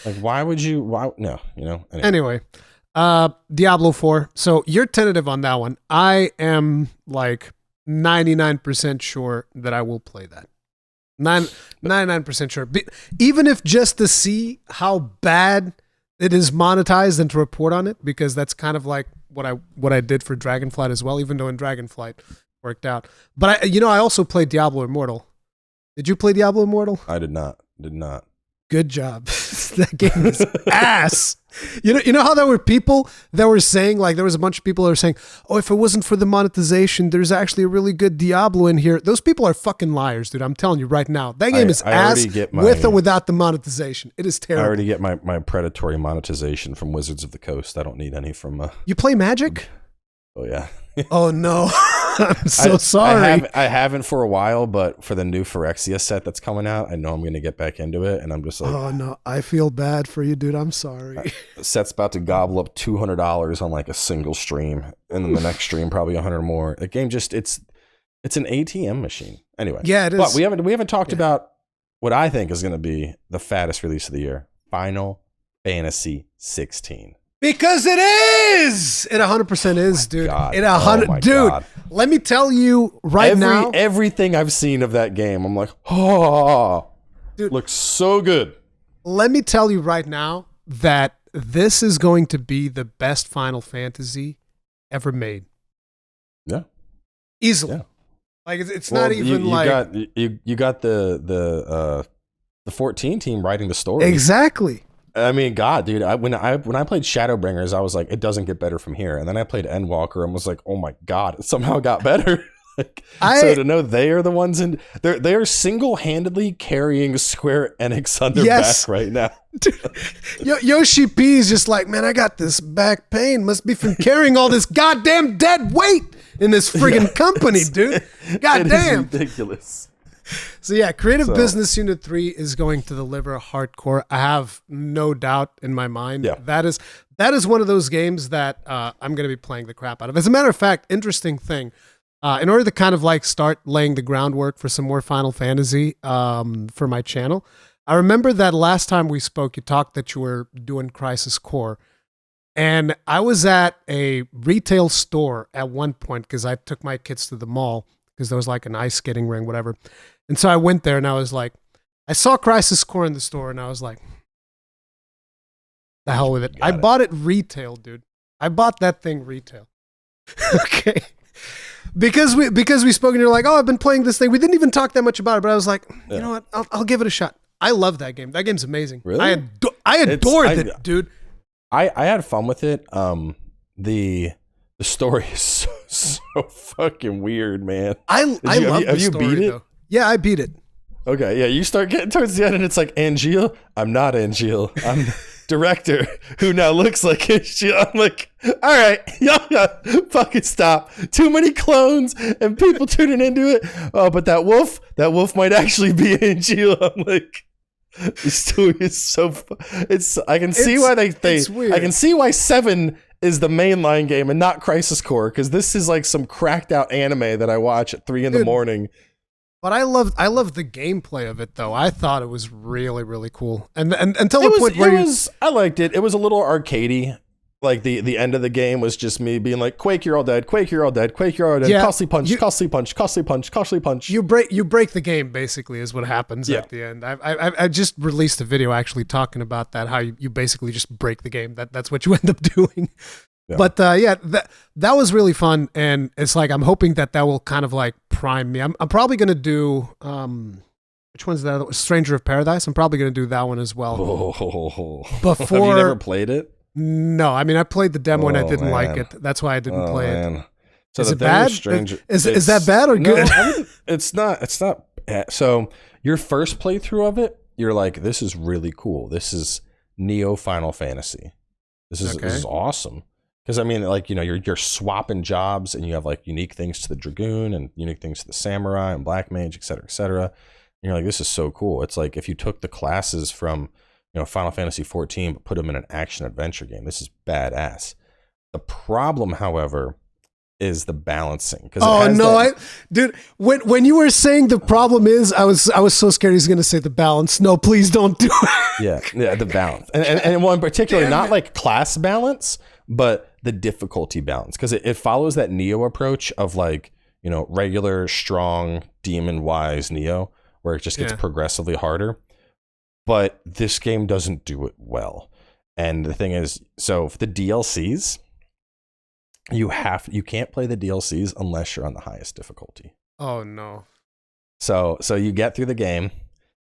Like, why would you? Why no? You know. Anyway, Diablo 4. So you're tentative on that one. I am like 99% sure that I will play that. 99% sure. Even if just to see how bad it is monetized and to report on it, because that's kind of like what I did for Dragonflight as well, even though in Dragonflight worked out. But I also played Diablo Immortal. Did you play Diablo Immortal? I did not. Good job. That game is ass. You know how there were people that were saying, like, there was a bunch of people that were saying, oh, if it wasn't for the monetization, there's actually a really good Diablo in here. Those people are fucking liars, dude. I'm telling you right now. That game is I ass already get with or without the monetization. It is I terrible. already get my predatory monetization from Wizards of the Coast. I don't need any from. You play Magic? Oh yeah. Oh, no. I'm so sorry. I haven't for a while, but for the new Phyrexia set that's coming out, I know I'm going to get back into it, and I'm just like, Oh, no. I feel bad for you, dude. I'm sorry. the set's about to gobble up $200 on like a single stream, and then the next stream probably 100 more. The game just it's an ATM machine. Anyway, Yeah, it is. but we haven't talked about what I think is going to be the fattest release of the year: Final Fantasy 16. Because it is. It 100% is, dude. God. It Oh 100. my Dude, God. let me tell you now. Everything I've seen of that game, I'm like, oh, Dude. looks so good. Let me tell you right now that this is going to be the best Final Fantasy ever made. Yeah. Easily. Yeah. Like it's Well, not even you like got you got the the 14 team writing the story. Exactly. I mean, God, dude, when I played Shadowbringers, I was like, it doesn't get better from here. And then I played Endwalker and was like, oh my God, it somehow got better. So to know they are the ones they are single-handedly carrying Square Enix on their back right now. Yoshi P is just like, man, I got this back pain. Must be from carrying all this goddamn dead weight in this friggin' company, dude. Goddamn. It is ridiculous. So yeah, Creative Business Unit 3 is going to deliver hardcore. I have no doubt in my mind. Yeah. That is one of those games that I'm going to be playing the crap out of. As a matter of fact, interesting thing, in order to kind of like start laying the groundwork for some more Final Fantasy for my channel, I remember that last time we spoke, you talked that you were doing Crisis Core. And I was at a retail store at one point because I took my kids to the mall because there was like an ice skating ring, whatever. And so I went there and I was like, I saw Crisis Core in the store and I was like, the hell with it. I bought it retail, dude. I bought that thing retail. Okay. Because we spoke and you're like, oh, I've been playing this thing. We didn't even talk that much about it, but I was like, you know what? I'll give it a shot. I love that game. That game's amazing. Really? I adored it, dude. I had fun with it. The story is so fucking weird, man. I love the story, you beat it? Though. Yeah, I beat it. Okay, yeah, you start getting towards the end and it's like, Angeal? I'm not Angeal. I'm director who now looks like Angeal. I'm like, all right, y'all fucking stop. Too many clones and people tuning into it. Oh, but that wolf might actually be Angeal. I'm like, this story is so I can see why it's weird. I can see why 7 is the mainline game and not Crisis Core, because this is like some cracked out anime that I watch at 3 a.m. But I love the gameplay of it though. I thought it was really, really cool. And until the point where I liked it. It was a little arcadey. Like the end of the game was just me being like, Quake, you're all dead. Quake, you're all dead. Quake, you're all dead. Yeah, costly punch, costly punch, costly punch, costly punch. You break the game basically is what happens at the end. I just released a video actually talking about that, how you basically just break the game. That's what you end up doing. Yeah. But that was really fun, and it's like I'm hoping that will kind of like prime me. I'm probably gonna do which one's that? Stranger of Paradise. I'm probably gonna do that one as well. Before, have you never played it? No, I mean I played the demo and I didn't like it. That's why I didn't play it. So is it bad? Is that bad or good? No, it's not. It's not. So your first playthrough of it, you're like, this is really cool. This is Neo Final Fantasy. This is awesome. Because I mean, like, you know, you're swapping jobs and you have like unique things to the Dragoon and unique things to the Samurai and Black Mage, et cetera, et cetera. And you're like, this is so cool. It's like if you took the classes from, you know, Final Fantasy 14 but put them in an action adventure game. This is badass. The problem, however, is the balancing. Dude, when you were saying the problem is, I was so scared he's gonna say the balance. No, please don't do it. Yeah, the balance, and one particularly, not like class balance, but the difficulty balance, because it follows that Neo approach of like, you know, regular, strong, demon-wise Neo, where it just gets progressively harder. But this game doesn't do it well. And the thing is, so for the DLCs, you can't play the DLCs unless you're on the highest difficulty. Oh no. So you get through the game,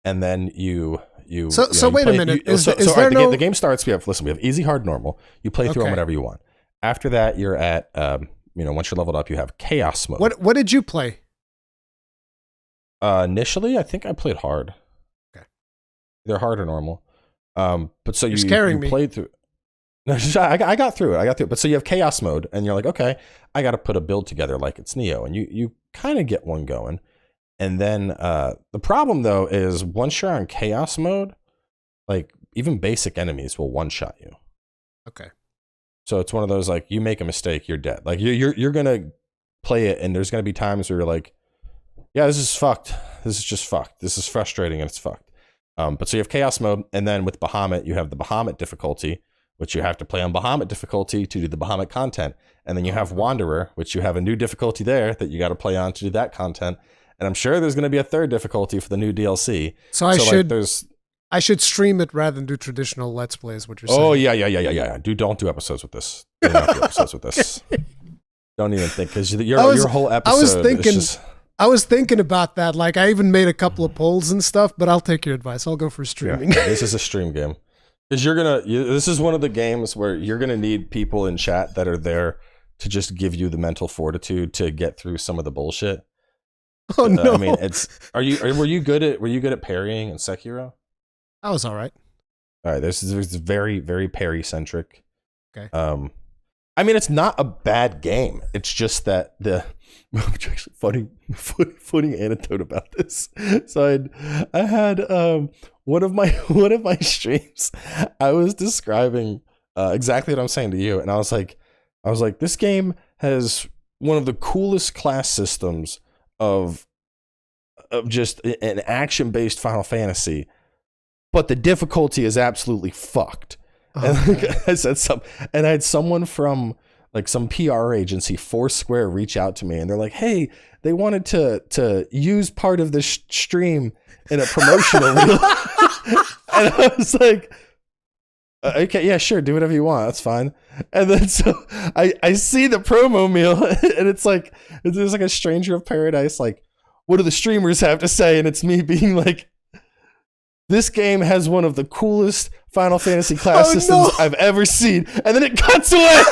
and then you wait a minute. The game starts. We have easy, hard, normal. You play through them whenever you want. After that, you're at once you're leveled up, you have chaos mode. What did you play? Initially, I think I played hard. Okay. Either hard or normal. But so you played through. No, I got through it. But so you have chaos mode, and you're like, okay, I got to put a build together like it's Neo, and you kind of get one going. And then the problem though is once you're on chaos mode, like even basic enemies will one shot you. Okay. So it's one of those like you make a mistake, you're dead. Like you're gonna play it, and there's gonna be times where you're like, yeah, this is fucked. This is just fucked. This is frustrating and it's fucked. But so you have chaos mode, and then with Bahamut, you have the Bahamut difficulty, which you have to play on Bahamut difficulty to do the Bahamut content. And then you have Wanderer, which you have a new difficulty there that you got to play on to do that content. And I'm sure there's going to be a third difficulty for the new DLC. So I should stream it rather than do traditional Let's Plays, what you're saying. Oh, yeah. Don't do episodes with this. Do not do episodes with this. Don't even think, because your whole episode I was thinking, is just... I was thinking about that. Like, I even made a couple of polls and stuff, but I'll take your advice. I'll go for streaming. Yeah, this is a stream game. Because this is one of the games where you're gonna need people in chat that are there to just give you the mental fortitude to get through some of the bullshit. Oh no! I mean, were you good at parrying in Sekiro? I was all right. All right, this is very, very parry centric. Okay. I mean, it's not a bad game. It's just that actually funny anecdote about this. So I had one of my streams. I was describing exactly what I'm saying to you, and I was like, this game has one of the coolest class systems of just an action-based Final Fantasy, but the difficulty is absolutely fucked. And I said and I had someone from like some PR agency, Foursquare, reach out to me, and they're like, "Hey, they wanted to use part of the stream in a promotional reel," and I was like, "Okay, yeah, sure, do whatever you want, that's fine." And then so I see the promo meal, and it's like there's like a Stranger of Paradise, like, what do the streamers have to say? And it's me being like, this game has one of the coolest Final Fantasy class systems I've ever seen. And then it cuts away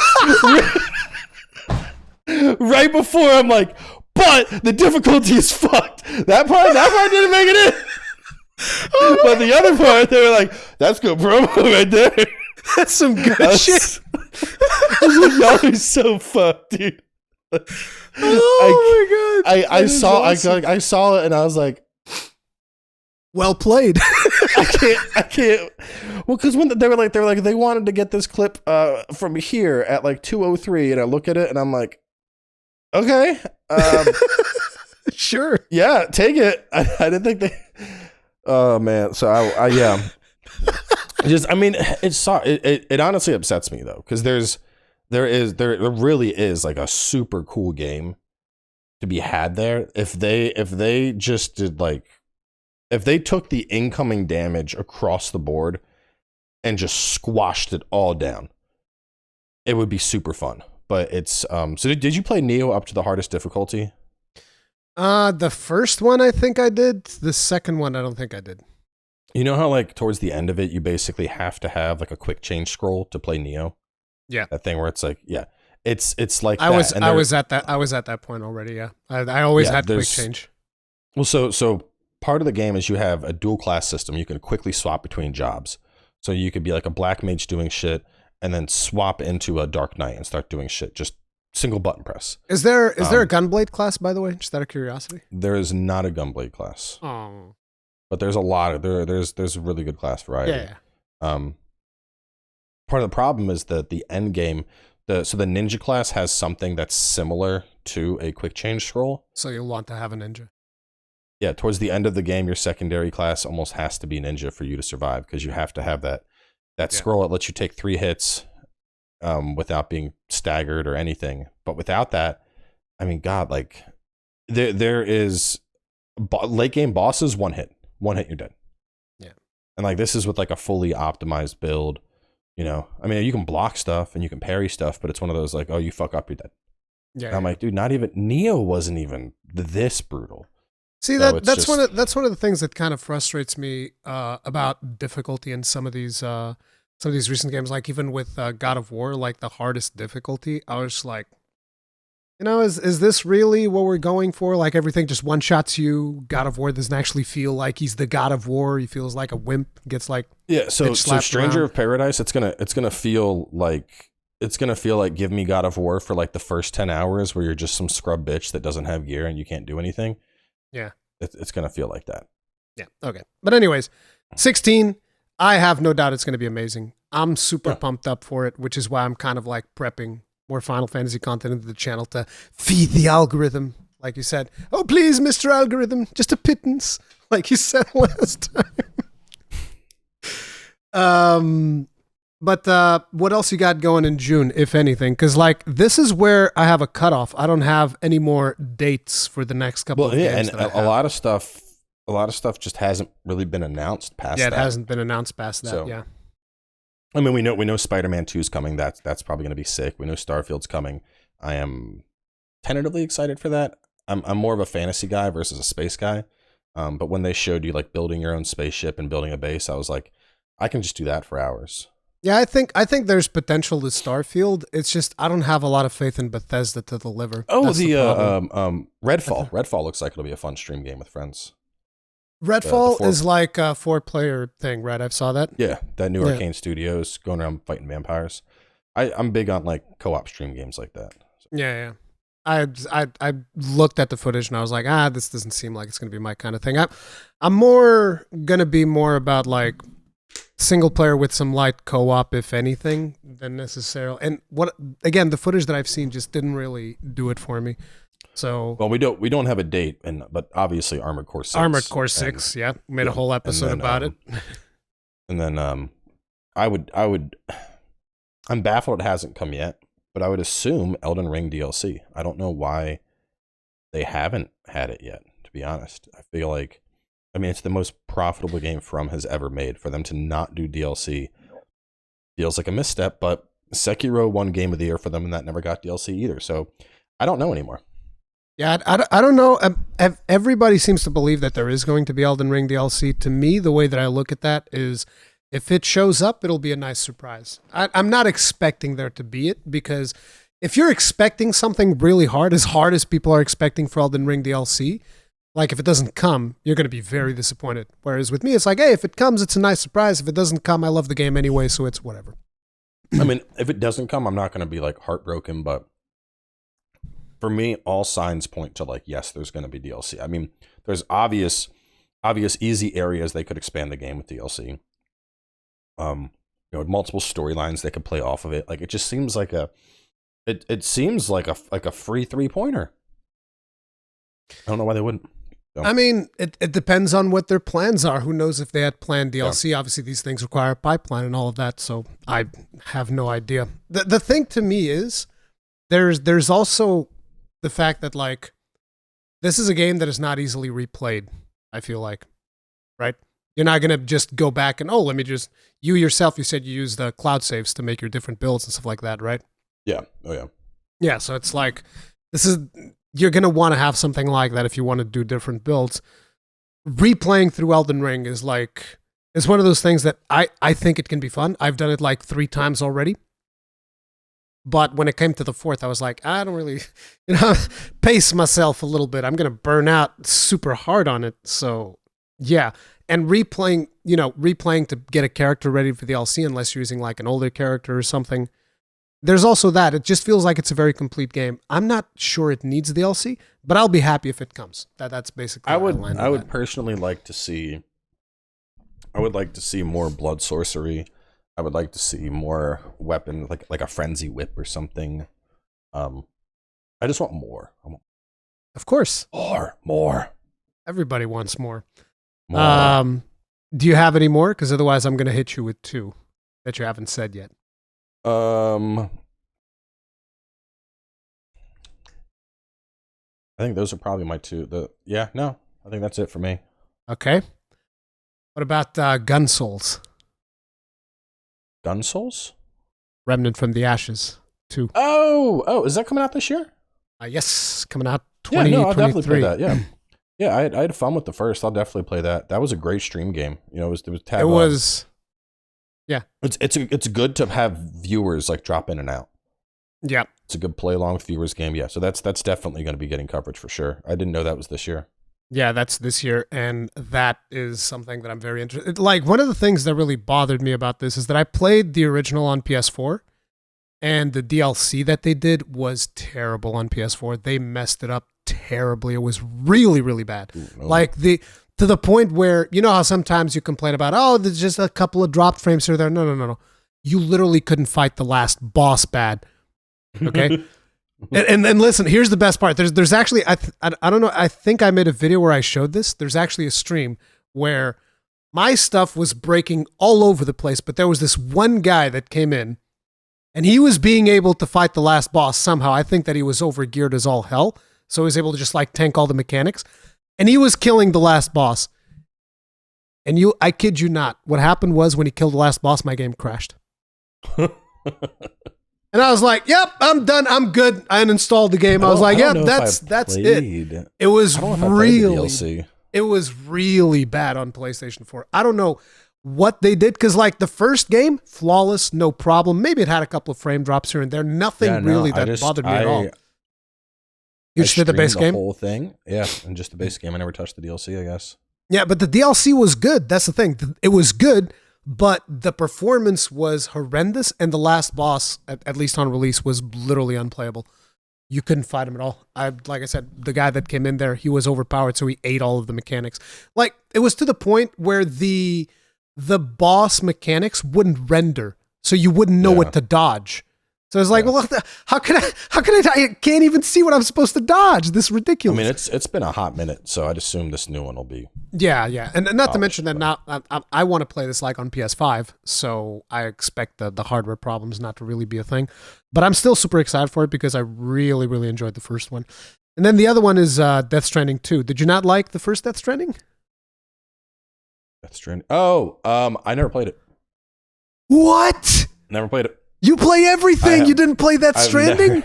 right before I'm like, but the difficulty is fucked. That part didn't make it in. But the other part, they were like, that's good promo right there. That's some good shit. I was like, y'all are so fucked, dude. Oh my god! I saw it and I was like, well played. I can't. Well, because when they were like they wanted to get this clip from here at like 2:03, and I look at it and I'm like, okay, sure, yeah, take it. I didn't think they. Oh man, so I yeah. I mean, it honestly upsets me though, because there really is like a super cool game to be had there if they just did like. If they took the incoming damage across the board and just squashed it all down, it would be super fun. But it's so did you play Neo up to the hardest difficulty? The first one I think I did. The second one I don't think I did. You know how like towards the end of it you basically have to have like a quick change scroll to play Neo? Yeah. That thing where it's like, yeah. It's like I was at that point already, yeah. I always had quick change. Well, so part of the game is you have a dual class system. You can quickly swap between jobs. So you could be like a black mage doing shit and then swap into a dark knight and start doing shit. Just single button press. Is there a gunblade class, by the way? Just out of curiosity. There is not a gunblade class. Oh. But there's a lot of there's a really good class variety. Yeah. Part of the problem is that the end game, the ninja class has something that's similar to a quick change scroll. So you'll want to have a ninja. Yeah, towards the end of the game, your secondary class almost has to be ninja for you to survive, because you have to have that scroll that lets you take 3 hits without being staggered or anything. But without that, I mean, God, like there is late game bosses, one hit you're dead. Yeah, and like this is with like a fully optimized build. You know, I mean, you can block stuff and you can parry stuff, but it's one of those like, oh, you fuck up, you're dead. Yeah, and I'm like, dude, not even Neo wasn't even this brutal. See, that's one of the things that kind of frustrates me about difficulty in some of these recent games. Like even with God of War, like the hardest difficulty, I was like, you know, is this really what we're going for? Like everything just one shots you. God of War doesn't actually feel like he's the God of War. He feels like a wimp. Gets like so Stranger of Paradise. It's gonna feel like Give Me God of War for like the first 10 hours where you're just some scrub bitch that doesn't have gear and you can't do anything. Yeah. It's going to feel like that. Yeah. Okay. But anyways, 16, I have no doubt it's going to be amazing. I'm super pumped up for it, which is why I'm kind of like prepping more Final Fantasy content into the channel to feed the algorithm. Like you said, oh, please, Mr. Algorithm, just a pittance, like you said last time. But what else you got going in June, if anything? Because like this is where I have a cutoff. I don't have any more dates for the next couple of games. And a lot of stuff just hasn't really been announced past that. Yeah, it hasn't been announced past that. So, yeah. I mean, we know Spider-Man 2 is coming. That's probably going to be sick. We know Starfield's coming. I am tentatively excited for that. I'm more of a fantasy guy versus a space guy. But when they showed you like building your own spaceship and building a base, I was like, I can just do that for hours. Yeah, I think there's potential to Starfield. It's just I don't have a lot of faith in Bethesda to deliver. Oh, That's the problem. Redfall. Redfall looks like it'll be a fun stream game with friends. Redfall the is like a 4-player thing, right? I saw that. Yeah, that new Yeah. Arcane Studios going around fighting vampires. I'm big on like co-op stream games like that. Yeah. I looked at the footage and I was like, this doesn't seem like it's gonna be my kind of thing. I'm more gonna be more about like single player with some light co-op, if anything, than necessarily. And what again, the footage that I've seen just didn't really do it for me. So Well, we don't have a date, but obviously Armored Core 6. Armored Core 6, yeah, made a whole episode about it. And then I'm baffled it hasn't come yet, but I would assume Elden Ring DLC. I don't know why they haven't had it yet, to be honest. I feel like, I mean, it's the most profitable game From has ever made. For them to not do DLC feels like a misstep, but Sekiro won Game of the Year for them, and that never got DLC either. So I don't know anymore. Yeah, I don't know. Everybody seems to believe that there is going to be Elden Ring DLC. To me, the way that I look at that is if it shows up, it'll be a nice surprise. I'm not expecting there to be it, because if you're expecting something really hard as people are expecting for Elden Ring DLC, like if it doesn't come, you're going to be very disappointed. Whereas with me, it's like, hey, if it comes, it's a nice surprise. If it doesn't come, I love the game anyway, so it's whatever. I mean, if it doesn't come, I'm not going to be like heartbroken, but for me, all signs point to like, yes, there's going to be DLC. I mean, there's obvious easy areas they could expand the game with DLC. Multiple storylines they could play off of it. Like, it just seems like it seems like a free 3-pointer. I don't know why they wouldn't. So. I mean, it depends on what their plans are. Who knows if they had planned DLC? Yeah. Obviously, these things require a pipeline and all of that, so I have no idea. The thing to me is there's also the fact that like this is a game that is not easily replayed. I feel like, right? You're not gonna just go back and let me just you yourself. You said you use the cloud saves to make your different builds and stuff like that, right? Yeah. Oh yeah. Yeah. So it's like you're gonna want to have something like that if you want to do different builds. Replaying through Elden Ring is one of those things that I think it can be fun. I've done it like 3 times already. But when it came to the 4th, I was like, I don't really, pace myself a little bit. I'm going to burn out super hard on it. So, yeah. And replaying to get a character ready for the DLC, unless you're using like an older character or something. There's also that. It just feels like it's a very complete game. I'm not sure it needs DLC, but I'll be happy if it comes. That's basically I would personally like to see more blood sorcery. I would like to see more weapon, like a frenzy whip or something. I just want more. Of course. More. Everybody wants more. More. Do you have any more? Because otherwise I'm going to hit you with 2 that you haven't said yet. I think those are probably my 2. I think that's it for me. Okay. What about Gun Souls? Gun Souls? Remnant from the Ashes 2. Oh, is that coming out this year? Yes, coming out 2023. Yeah, no, I'll definitely play that. Yeah, yeah, I had fun with the first. I'll definitely play that. That was a great stream game. Yeah. It's good to have viewers like drop in and out. Yeah, it's a good play along with viewers game. Yeah, so that's definitely going to be getting coverage for sure. I didn't know that was this year. Yeah, that's this year, and that is something that I'm very interested. Like, one of the things that really bothered me about this is that I played the original on PS4, and the DLC that they did was terrible on PS4. They messed it up terribly. It was really, really bad. Ooh, no. Like to the point where, you know how sometimes you complain about, there's just a couple of dropped frames here or there. No. You literally couldn't fight the last boss bad. Okay. And listen, here's the best part. There's actually, I don't know, I think I made a video where I showed this. There's actually a stream where my stuff was breaking all over the place, but there was this one guy that came in and he was being able to fight the last boss somehow. I think that he was overgeared as all hell, so he was able to just like tank all the mechanics, and he was killing the last boss. And I kid you not, what happened was when he killed the last boss, my game crashed. And I was like, "Yep, I'm done. I'm good." I uninstalled the game. I was like, "Yep, that's it." It was really, it was really bad on PlayStation 4. I don't know what they did because, like, the first game, flawless, no problem. Maybe it had a couple of frame drops here and there. Nothing really that bothered me at all. You just did the base game, the whole thing, yeah, and just the base game. I never touched the DLC, I guess. Yeah, but the DLC was good. That's the thing. It was good, but the performance was horrendous, and the last boss, at least on release, was literally unplayable. You couldn't fight him at all. Like I said, the guy that came in there, he was overpowered, so he ate all of the mechanics. Like, it was to the point where the boss mechanics wouldn't render, so you wouldn't know what to dodge. So it's like, well, how can I can't even see what I'm supposed to dodge. This is ridiculous. I mean, it's been a hot minute, so I'd assume this new one will be. Yeah. And not to mention that now I want to play this like on PS5, so I expect the hardware problems not to really be a thing. But I'm still super excited for it because I really, really enjoyed the first one. And then the other one is Death Stranding 2. Did you not like the first Death Stranding? Death Stranding. Oh, I never played it. What? Never played it. You play everything. You didn't play Death Stranding?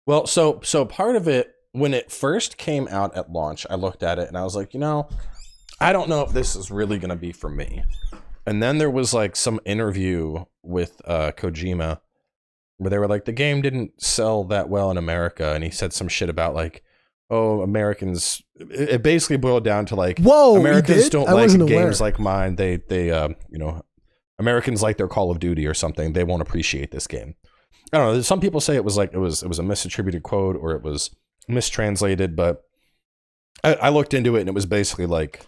Well, so part of it, when it first came out at launch, I looked at it and I was like, I don't know if this is really going to be for me. And then there was like some interview with Kojima where they were like, the game didn't sell that well in America. And he said some shit about like, oh, Americans, it basically boiled down to like, whoa, Americans don't like games like mine. They Americans like their Call of Duty or something. They won't appreciate this game. I don't know. Some people say it was like it was a misattributed quote or it was mistranslated, but I looked into it and it was basically like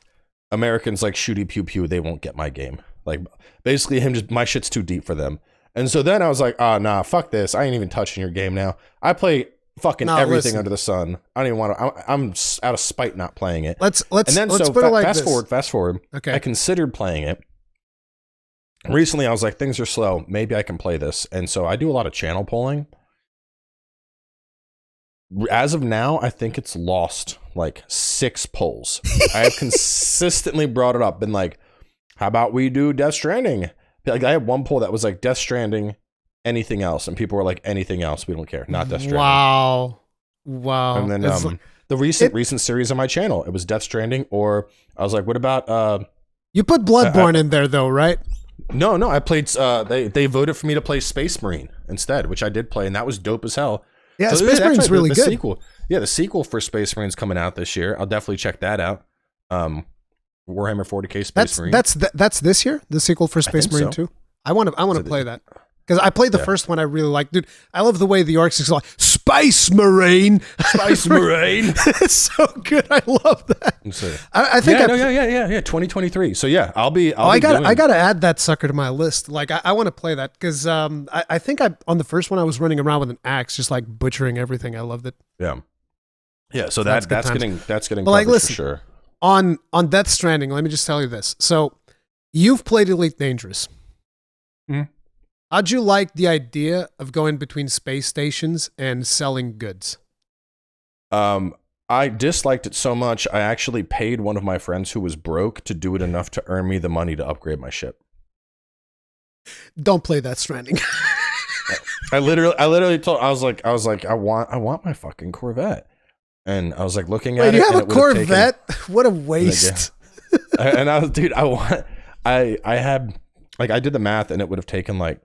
Americans like shooty pew pew. They won't get my game. Like basically my shit's too deep for them. And so then I was like, nah, fuck this. I ain't even touching your game now. I play fucking everything under the sun. I don't even want to. I'm out of spite not playing it. Let's put it like fast forward. Okay. I considered playing it. Recently, I was like, things are slow. Maybe I can play this. And so I do a lot of channel polling. As of now, I think it's lost like 6 polls. I have consistently brought it up. Been like, how about we do Death Stranding? Like I had one poll that was like Death Stranding, anything else. And people were like, anything else. We don't care. Not Death Stranding. Wow. And then the recent series on my channel, it was Death Stranding. Or I was like, what about... you put Bloodborne in there though, right? No, I played. They voted for me to play Space Marine instead, which I did play, and that was dope as hell. Yeah, so Space Marine's really good. Sequel, the sequel for Space Marine's coming out this year. I'll definitely check that out. Warhammer 40K Space Marine. That's this year. The sequel for Space Marine 2. I want to play that. Because I played the first one, I really liked. Dude, I love the way the orcs is like Space Marine. Space Marine. It's so good. I love that. I think. Yeah. 2023. So yeah, I gotta add that sucker to my list. Like I want to play that because I think on the first one I was running around with an axe, just like butchering everything. I loved it. Yeah. So that's getting covered like, listen, for sure. On Death Stranding, let me just tell you this. So you've played Elite Dangerous. Mm-hmm. How'd you like the idea of going between space stations and selling goods? I disliked it so much, I actually paid one of my friends who was broke to do it enough to earn me the money to upgrade my ship. Don't play Death Stranding. I literally told, I was like, I want my fucking Corvette. And I was like looking at it. You have a Corvette? What a waste. And I was, dude, I had, like, I did the math and it would have taken like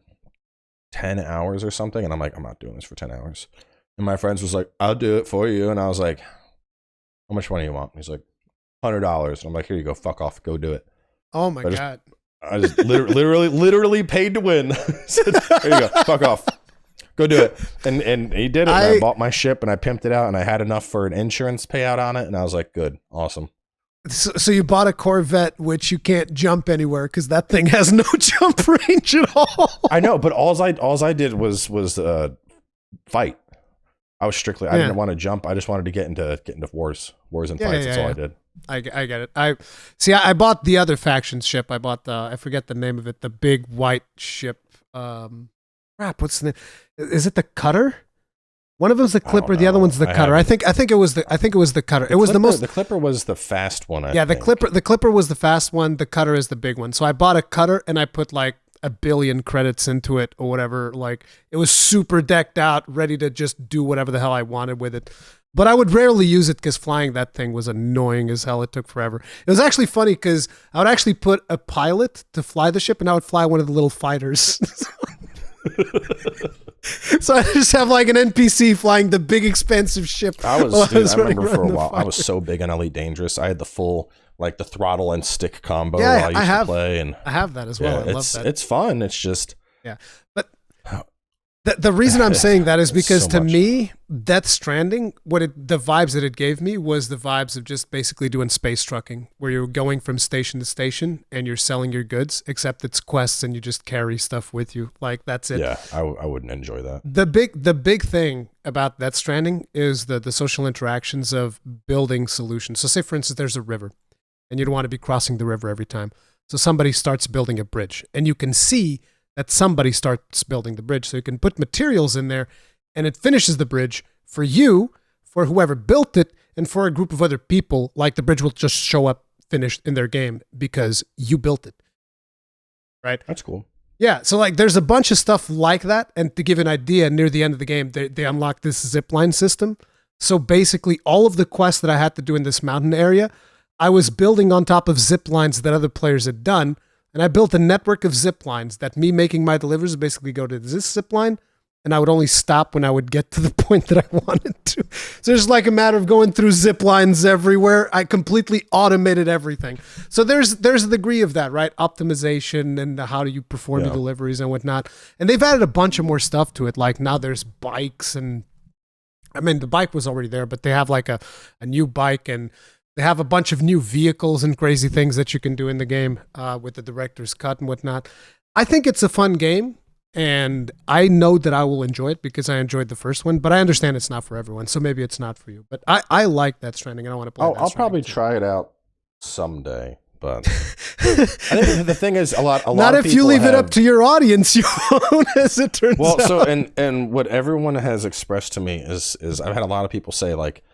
10 hours or something. And I'm like, I'm not doing this for 10 hours. And my friends was like, I'll do it for you. And I was like, how much money do you want? He's like, $100. And I'm like, here you go. Fuck off. Go do it. Oh my God. I just literally paid to win. Said, here you go. Fuck off. Go do it. And he did it. And I bought my ship and I pimped it out and I had enough for an insurance payout on it. And I was like, good. Awesome. So you bought a Corvette, which you can't jump anywhere because that thing has no jump range at all. I know, but all I did was fight. I was strictly. I didn't want to jump. I just wanted to get into wars and fights. That's all I did. I get it. I bought the other faction's ship. I bought I forget the name of it. The big white ship. What's the name? Is it the Cutter? One of them's the Clipper, the other one's the Cutter. I think it was the Cutter. The Clipper was the fast one. The Clipper was the fast one. The Cutter is the big one. So I bought a Cutter and I put like a billion credits into it or whatever. Like it was super decked out, ready to just do whatever the hell I wanted with it. But I would rarely use it because flying that thing was annoying as hell. It took forever. It was actually funny because I would actually put a pilot to fly the ship and I would fly one of the little fighters. So I just have like an NPC flying the big expensive ship. I remember for a while, I was so big on Elite Dangerous. I had the full, like the throttle and stick combo I used to play. And I have that as well. I love that. It's fun. It's just. Yeah. But the reason I'm saying that is because to me, Death Stranding, the vibes that it gave me was the vibes of just basically doing space trucking, where you're going from station to station and you're selling your goods, except it's quests and you just carry stuff with you. Like that's it. Yeah, I wouldn't enjoy that. The big thing about Death Stranding is the social interactions of building solutions. So say, for instance, there's a river and you don't want to be crossing the river every time. So somebody starts building a bridge and you can see that somebody starts building the bridge. So you can put materials in there and it finishes the bridge for you, for whoever built it, and for a group of other people. Like the bridge will just show up finished in their game because you built it. Right? That's cool. Yeah. So like there's a bunch of stuff like that. And to give an idea, near the end of the game, they unlock this zipline system. So basically all of the quests that I had to do in this mountain area, I was building on top of zip lines that other players had done. And I built a network of zip lines that me making my deliveries would basically go to this zip line, and I would only stop when I would get to the point that I wanted to. So it's like a matter of going through zip lines everywhere. I completely automated everything. So there's a degree of that, right? Optimization and how do you perform your deliveries and whatnot. And they've added a bunch of more stuff to it. Like now there's bikes and, I mean, the bike was already there, but they have like a new bike and they have a bunch of new vehicles and crazy things that you can do in the game with the director's cut and whatnot. I think it's a fun game, and I know that I will enjoy it because I enjoyed the first one, but I understand it's not for everyone, so maybe it's not for you. But I like Death Stranding, and I want to play Death Stranding. I'll probably try it out someday, but I think the thing is a lot not of if you leave it up to your audience, you won't, as it turns out. Well, so and what everyone has expressed to me is I've had a lot of people say like,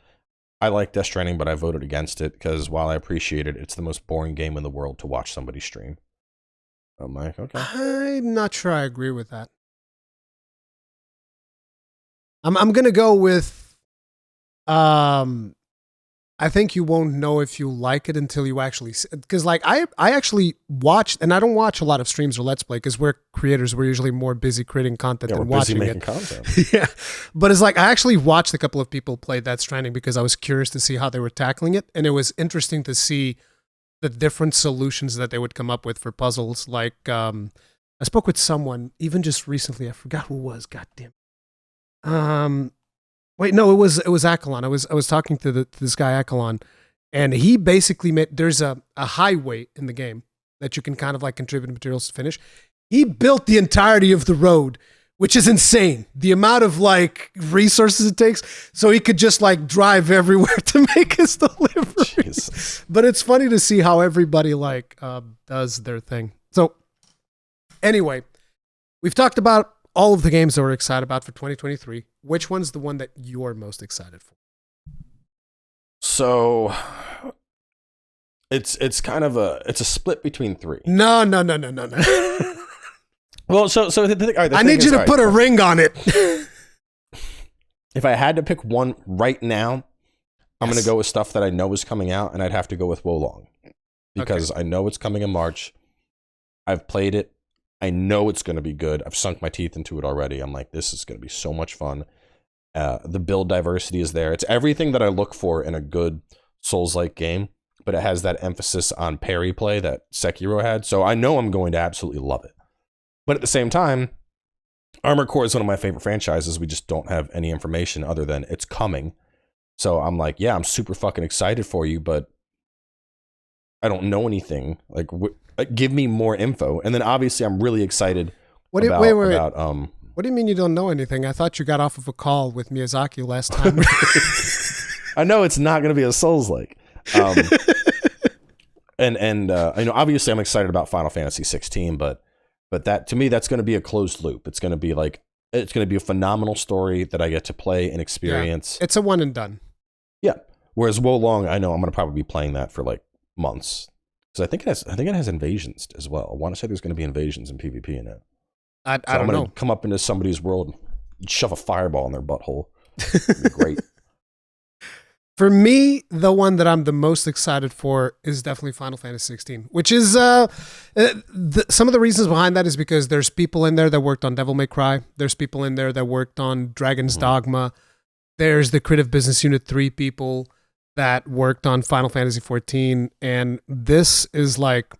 I like Death Stranding, but I voted against it because while I appreciate it, it's the most boring game in the world to watch somebody stream. I'm like, okay. I'm not sure I agree with that. I'm gonna go with I think you won't know if you like it until you actually, because like I actually watched, and I don't watch a lot of streams or Let's Play because we're creators. We're usually more busy creating content than watching making it. Content. Yeah, but it's like I actually watched a couple of people play Death Stranding because I was curious to see how they were tackling it, and it was interesting to see the different solutions that they would come up with for puzzles. Like I spoke with someone even just recently. I forgot who it was. Goddamn. Wait, no, it was Akalon. I was talking to this guy Akalon, and he basically made, there's a highway in the game that you can kind of like contribute materials to finish. He built the entirety of the road, which is insane. The amount of like resources it takes, so he could just like drive everywhere to make his delivery. Jesus. But it's funny to see how everybody like does their thing. So anyway, we've talked about all of the games that we're excited about for 2023. Which one's the one that you're most excited for? So it's kind of a split between three. No. Well, so I need you to put a ring on it. If I had to pick one right now, I'm going to go with stuff that I know is coming out, and I'd have to go with Wolong because I know it's coming in March. I've played it. I know it's going to be good. I've sunk my teeth into it already. I'm like, this is going to be so much fun. The build diversity is there. It's everything that I look for in a good Souls-like game, but it has that emphasis on parry play that Sekiro had. So I know I'm going to absolutely love it. But at the same time, Armored Core is one of my favorite franchises. We just don't have any information other than it's coming. So I'm like, yeah, I'm super fucking excited for you, but I don't know anything. Like, give me more info. And then obviously I'm really excited about what do you mean you don't know anything? I thought you got off of a call with Miyazaki last time. I know it's not going to be a Souls-like. And obviously I'm excited about Final Fantasy 16, but that, to me, that's going to be a closed loop. It's going to be a phenomenal story that I get to play and experience. Yeah, it's a one and done. Yeah. Whereas Wolong, I know I'm going to probably be playing that for like months. Because I think it has invasions as well. I want to say there's going to be invasions and PvP in it. I So don't I'm going know. to come up into somebody's world, and shove a fireball in their butthole. It'd be great. For me, the one that I'm the most excited for is definitely Final Fantasy 16, which is some of the reasons behind that is because there's people in there that worked on Devil May Cry. There's people in there that worked on Dragon's Dogma. There's the Creative Business Unit 3 people that worked on Final Fantasy 14. And this is like,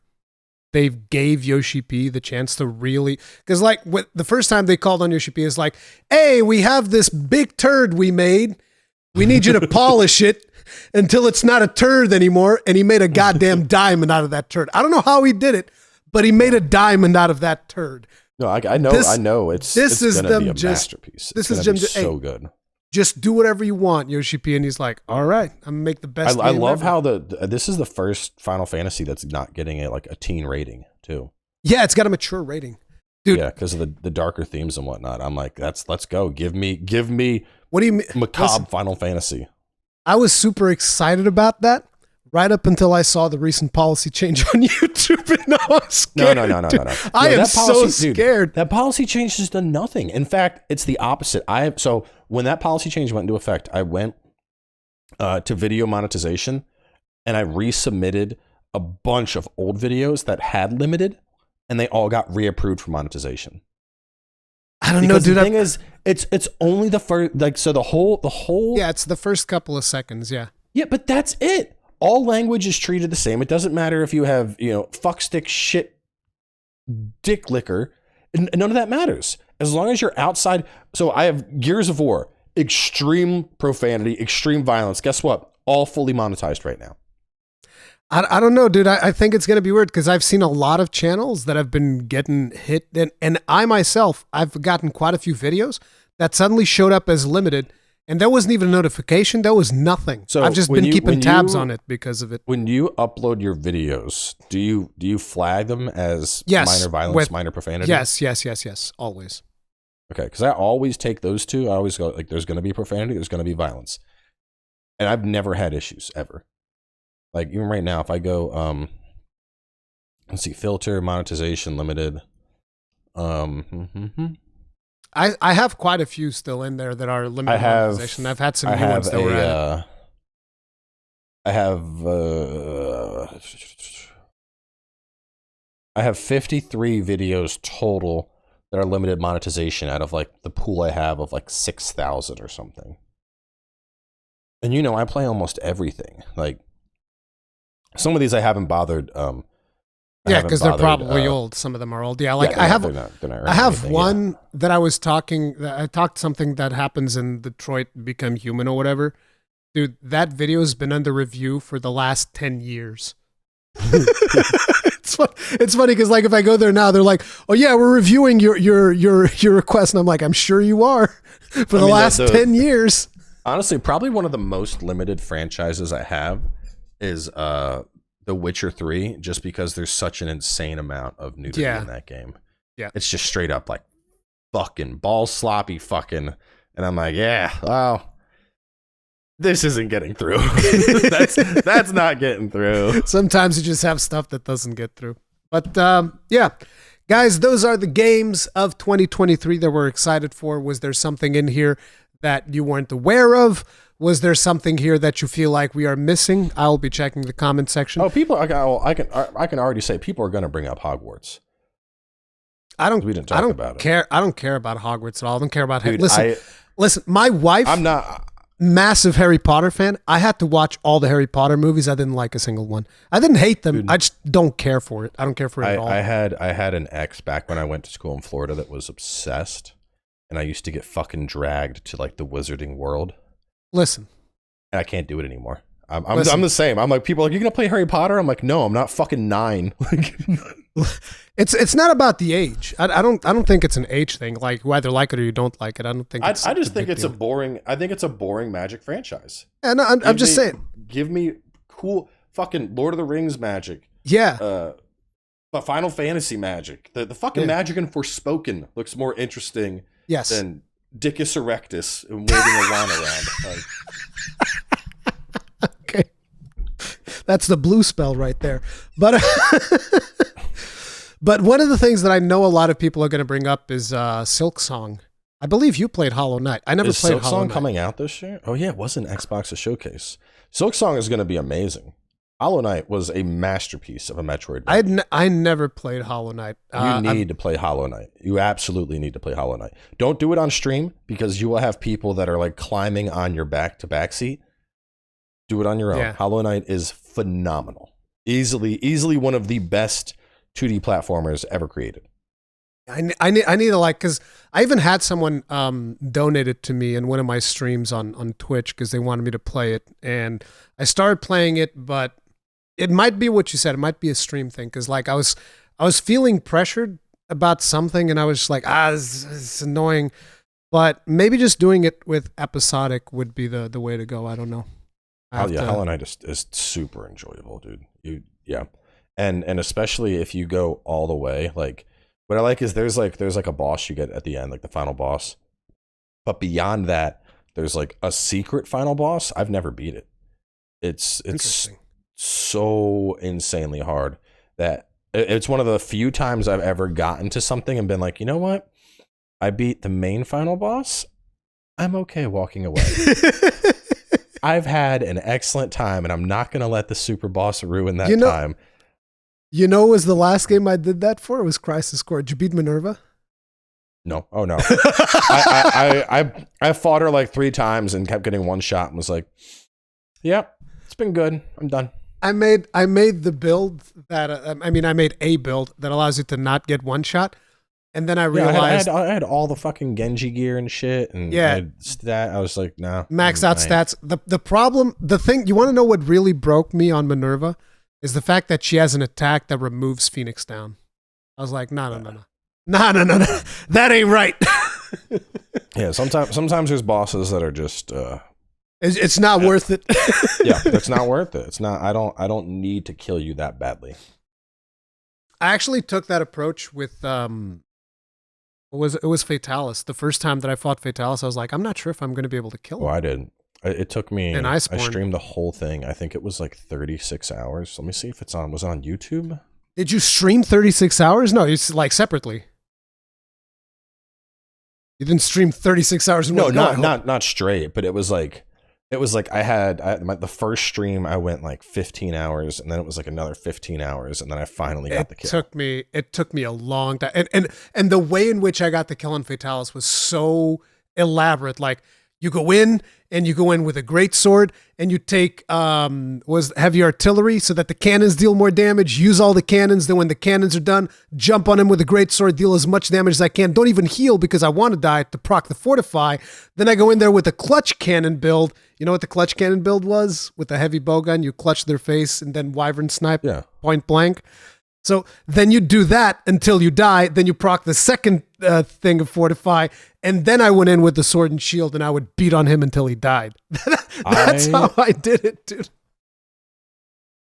they gave Yoshi P the chance to really, because like the first time they called on Yoshi P is like, hey, we have this big turd we made. We need you to polish it until it's not a turd anymore. And he made a goddamn diamond out of that turd. I don't know how he did it, but he made a diamond out of that turd. No, I know. I know. It's going to be a masterpiece. This is them so good. Just do whatever you want, Yoshi P. And he's like, all right, I'm going to make the best I game love ever. how this is the first Final Fantasy that's not getting a teen rating too. Yeah, it's got a mature rating. Dude. Yeah, because of the darker themes and whatnot. I'm like, let's go. Give me What do you mean? macabre Listen, Final Fantasy. I was super excited about that right up until I saw the recent policy change on YouTube. And now I'm scared. No. I am that policy, so scared. Dude, that policy change has done nothing. In fact, it's the opposite. So when that policy change went into effect, I went to video monetization and I resubmitted a bunch of old videos that had limited, and they all got reapproved for monetization. I don't know, dude. The thing is, it's only the first, like, so the whole. Yeah, it's the first couple of seconds. Yeah. Yeah, but that's it. All language is treated the same. It doesn't matter if you have, fuck stick shit, dick liquor. None of that matters. As long as you're outside. So I have Gears of War, extreme profanity, extreme violence. Guess what? All fully monetized right now. I don't know, dude. I think it's going to be weird because I've seen a lot of channels that have been getting hit. And I myself, I've gotten quite a few videos that suddenly showed up as limited. And there wasn't even a notification. There was nothing. So I've just been keeping tabs on it because of it. When you upload your videos, do you flag them as minor violence, minor profanity? Yes. Always. Okay, because I always take those two. I always go, like, there's going to be profanity, there's going to be violence. And I've never had issues, ever. Like, even right now, if I go, let's see, filter, monetization, limited. I have quite a few still in there that are limited monetization. I've had some new ones that were added. I have 53 videos total that are limited monetization out of, like, the pool I have of, like, 6,000 or something. And I play almost everything. Like, some of these I haven't bothered. Yeah, because they're probably old. Some of them are old. Yeah, like I have one that I talked something that happens in Detroit Become Human or whatever. Dude, that video has been under review for the last 10 years. It's funny because, like, if I go there now, they're like, "Oh yeah, we're reviewing your request," and I'm like, "I'm sure you are." For the last 10 years. Honestly, probably one of the most limited franchises I have is The Witcher 3, just because there's such an insane amount of nudity in that game. Yeah, it's just straight up like fucking ball sloppy fucking, and I'm like, yeah, well, this isn't getting through. that's not getting through. Sometimes you just have stuff that doesn't get through. But yeah, guys, those are the games of 2023 that we're excited for. Was there something in here that you weren't aware of? Was there something here that you feel like we are missing? I'll be checking the comment section. Oh, people! I can already say people are going to bring up Hogwarts. We don't about care. it. I don't care about Hogwarts at all. I don't care about. Dude, listen. My wife. I'm not. Massive Harry Potter fan. I had to watch all the Harry Potter movies. I didn't like a single one. I didn't hate them. Dude, I just don't care for it. I don't care for it at all. I had an ex back when I went to school in Florida that was obsessed, and I used to get fucking dragged to, like, the Wizarding World. Listen, and I can't do it anymore. I'm the same. I'm like, people are like, you're gonna play Harry Potter? I'm like, no, I'm not fucking 9. It's not about the age. I don't think it's an age thing. Like, you either like it or you don't like it. I don't think. I just think it's a boring. I think it's a boring Magic franchise. And I'm just saying. Give me cool fucking Lord of the Rings magic. Yeah. But Final Fantasy magic. The fucking magic in Forspoken looks more interesting. Yes. Than Dickus Erectus and waving a wand around. Like. Okay. That's the blue spell right there. But but one of the things that I know a lot of people are going to bring up is Silk Song. I believe you played Hollow Knight. I never played Silk Hollow Song Knight. coming out this year? Oh yeah, it was an Xbox showcase. Silk Song is going to be amazing. Hollow Knight was a masterpiece of a Metroidvania. I never played Hollow Knight. You need to play Hollow Knight. You absolutely need to play Hollow Knight. Don't do it on stream because you will have people that are like climbing on your back seat. Do it on your own. Yeah. Hollow Knight is phenomenal. Easily one of the best 2D platformers ever created. I need to like, because I even had someone donate it to me in one of my streams on Twitch because they wanted me to play it, and I started playing it, but it might be what you said. It might be a stream thing because like I was feeling pressured about something, and I was just like, this is annoying. But maybe just doing it with episodic would be the way to go. I don't know. Hollow Knight is super enjoyable, dude. And especially if you go all the way, like. What I like is there's like a boss you get at the end, like the final boss. But beyond that, there's like a secret final boss. I've never beat it. It's so insanely hard that it's one of the few times I've ever gotten to something and been like, you know what? I beat the main final boss. I'm okay walking away. I've had an excellent time, and I'm not going to let the super boss ruin that time. You know, was the last game I did that for? It was Crisis Core. Did you beat Minerva? No. Oh no. I fought her like 3 times and kept getting one shot and was like, "Yep, it's been good. I'm done." I made the build that I made a build that allows you to not get one shot, and then I realized I had all the fucking Genji gear and shit, and I was like, "No." Maxed out stats. The problem, the thing you want to know what really broke me on Minerva is the fact that she has an attack that removes Phoenix down. I was like, no. That ain't right. Yeah, sometimes there's bosses that are just it's not worth it. Yeah, it's not worth it. It's not. I don't need to kill you that badly. I actually took that approach with it was Fatalis. The first time that I fought Fatalis, I was like, I'm not sure if I'm going to be able to kill him. Oh, I did. It took me. And I streamed the whole thing. I think it was like 36 hours. Let me see if it's on. Was it on YouTube? Did you stream 36 hours? No, it's like separately. You didn't stream 36 hours in one go. Not straight, but it was like I had the first stream I went like 15 hours, and then it was like another 15 hours, and then I finally got the kill. It took me a long time, and the way in which I got the kill on Fatalis was so elaborate. Like, you go in with a great sword, and you take heavy artillery so that the cannons deal more damage. Use all the cannons. Then when the cannons are done, jump on him with a great sword, deal as much damage as I can. Don't even heal because I want to die to proc the fortify. Then I go in there with a clutch cannon build. You know what the clutch cannon build was? With a heavy bowgun, you clutch their face and then wyvern snipe point blank. So then you do that until you die. Then you proc the second thing of fortify, and then I went in with the sword and shield, and I would beat on him until he died. That's how I did it, dude.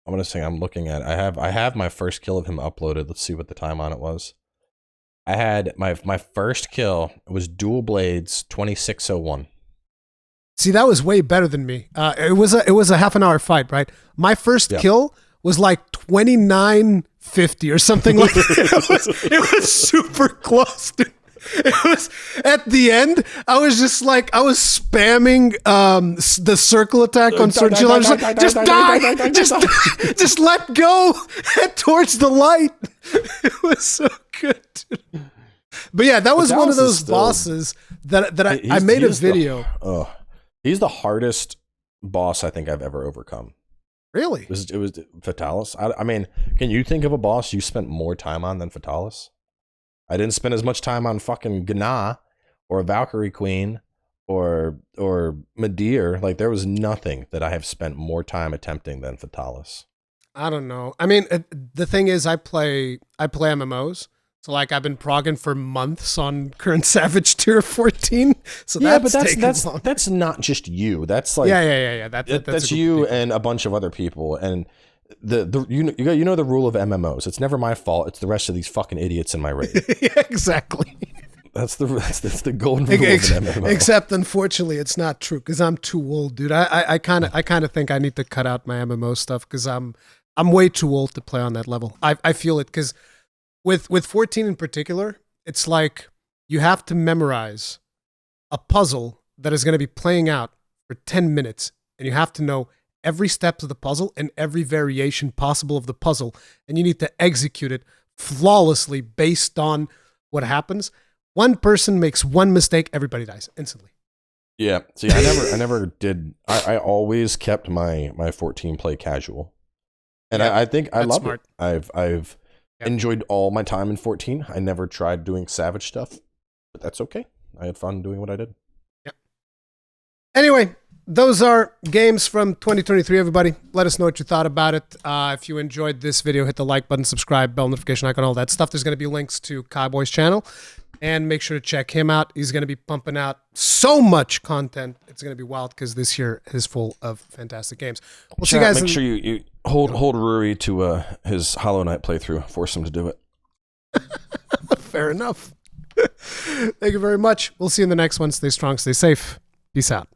I'm gonna say I'm looking at. I have my first kill of him uploaded. Let's see what the time on it was. I had my first kill. It was Dual Blades 2601. See, that was way better than me. It was a half an hour fight, right? My first kill was like 29:50 or something like that. It was super close, dude. It was at the end. I was just like, I was spamming the circle attack on Sword and Shield. I was like, just die, just let go, head towards the light. It was so good, dude. But yeah, that was one of those bosses that I made a video. He's the hardest boss I think I've ever overcome. Really? It was Fatalis. I mean, can you think of a boss you spent more time on than Fatalis? I didn't spend as much time on fucking Gna or Valkyrie Queen or Midir. Like, there was nothing that I have spent more time attempting than Fatalis. I don't know. I mean, the thing is, I play MMOs. So like, I've been progging for months on current Savage tier 14. So that's not just you. That's like that's you and a bunch of other people. And you know the rule of MMOs. It's never my fault. It's the rest of these fucking idiots in my raid. Yeah, exactly. that's the golden rule of an MMO. Except, unfortunately, it's not true because I'm too old, dude. I kind of think I need to cut out my MMO stuff because I'm way too old to play on that level. I feel it because with 14 in particular, it's like you have to memorize a puzzle that is going to be playing out for 10 minutes, and you have to know every step of the puzzle and every variation possible of the puzzle, and you need to execute it flawlessly based on what happens. One person makes one mistake, everybody dies instantly. Yeah. See, I never did. I always kept my 14 play casual, and Yeah, I think I that's love smart. it. I've Yep. enjoyed all my time in 14. I never tried doing savage stuff, but that's okay. I had fun doing what I did. Anyway, those are games from 2023, everybody. Let us know what you thought about it. If you enjoyed this video, hit the like button, subscribe, bell notification icon, all that stuff. There's going to be links to Cowboy's channel. And make sure to check him out. He's going to be pumping out so much content. It's going to be wild because this year is full of fantastic games. We'll see you guys. Make sure you hold Ruri to his Hollow Knight playthrough. Force him to do it. Fair enough. Thank you very much. We'll see you in the next one. Stay strong, stay safe. Peace out.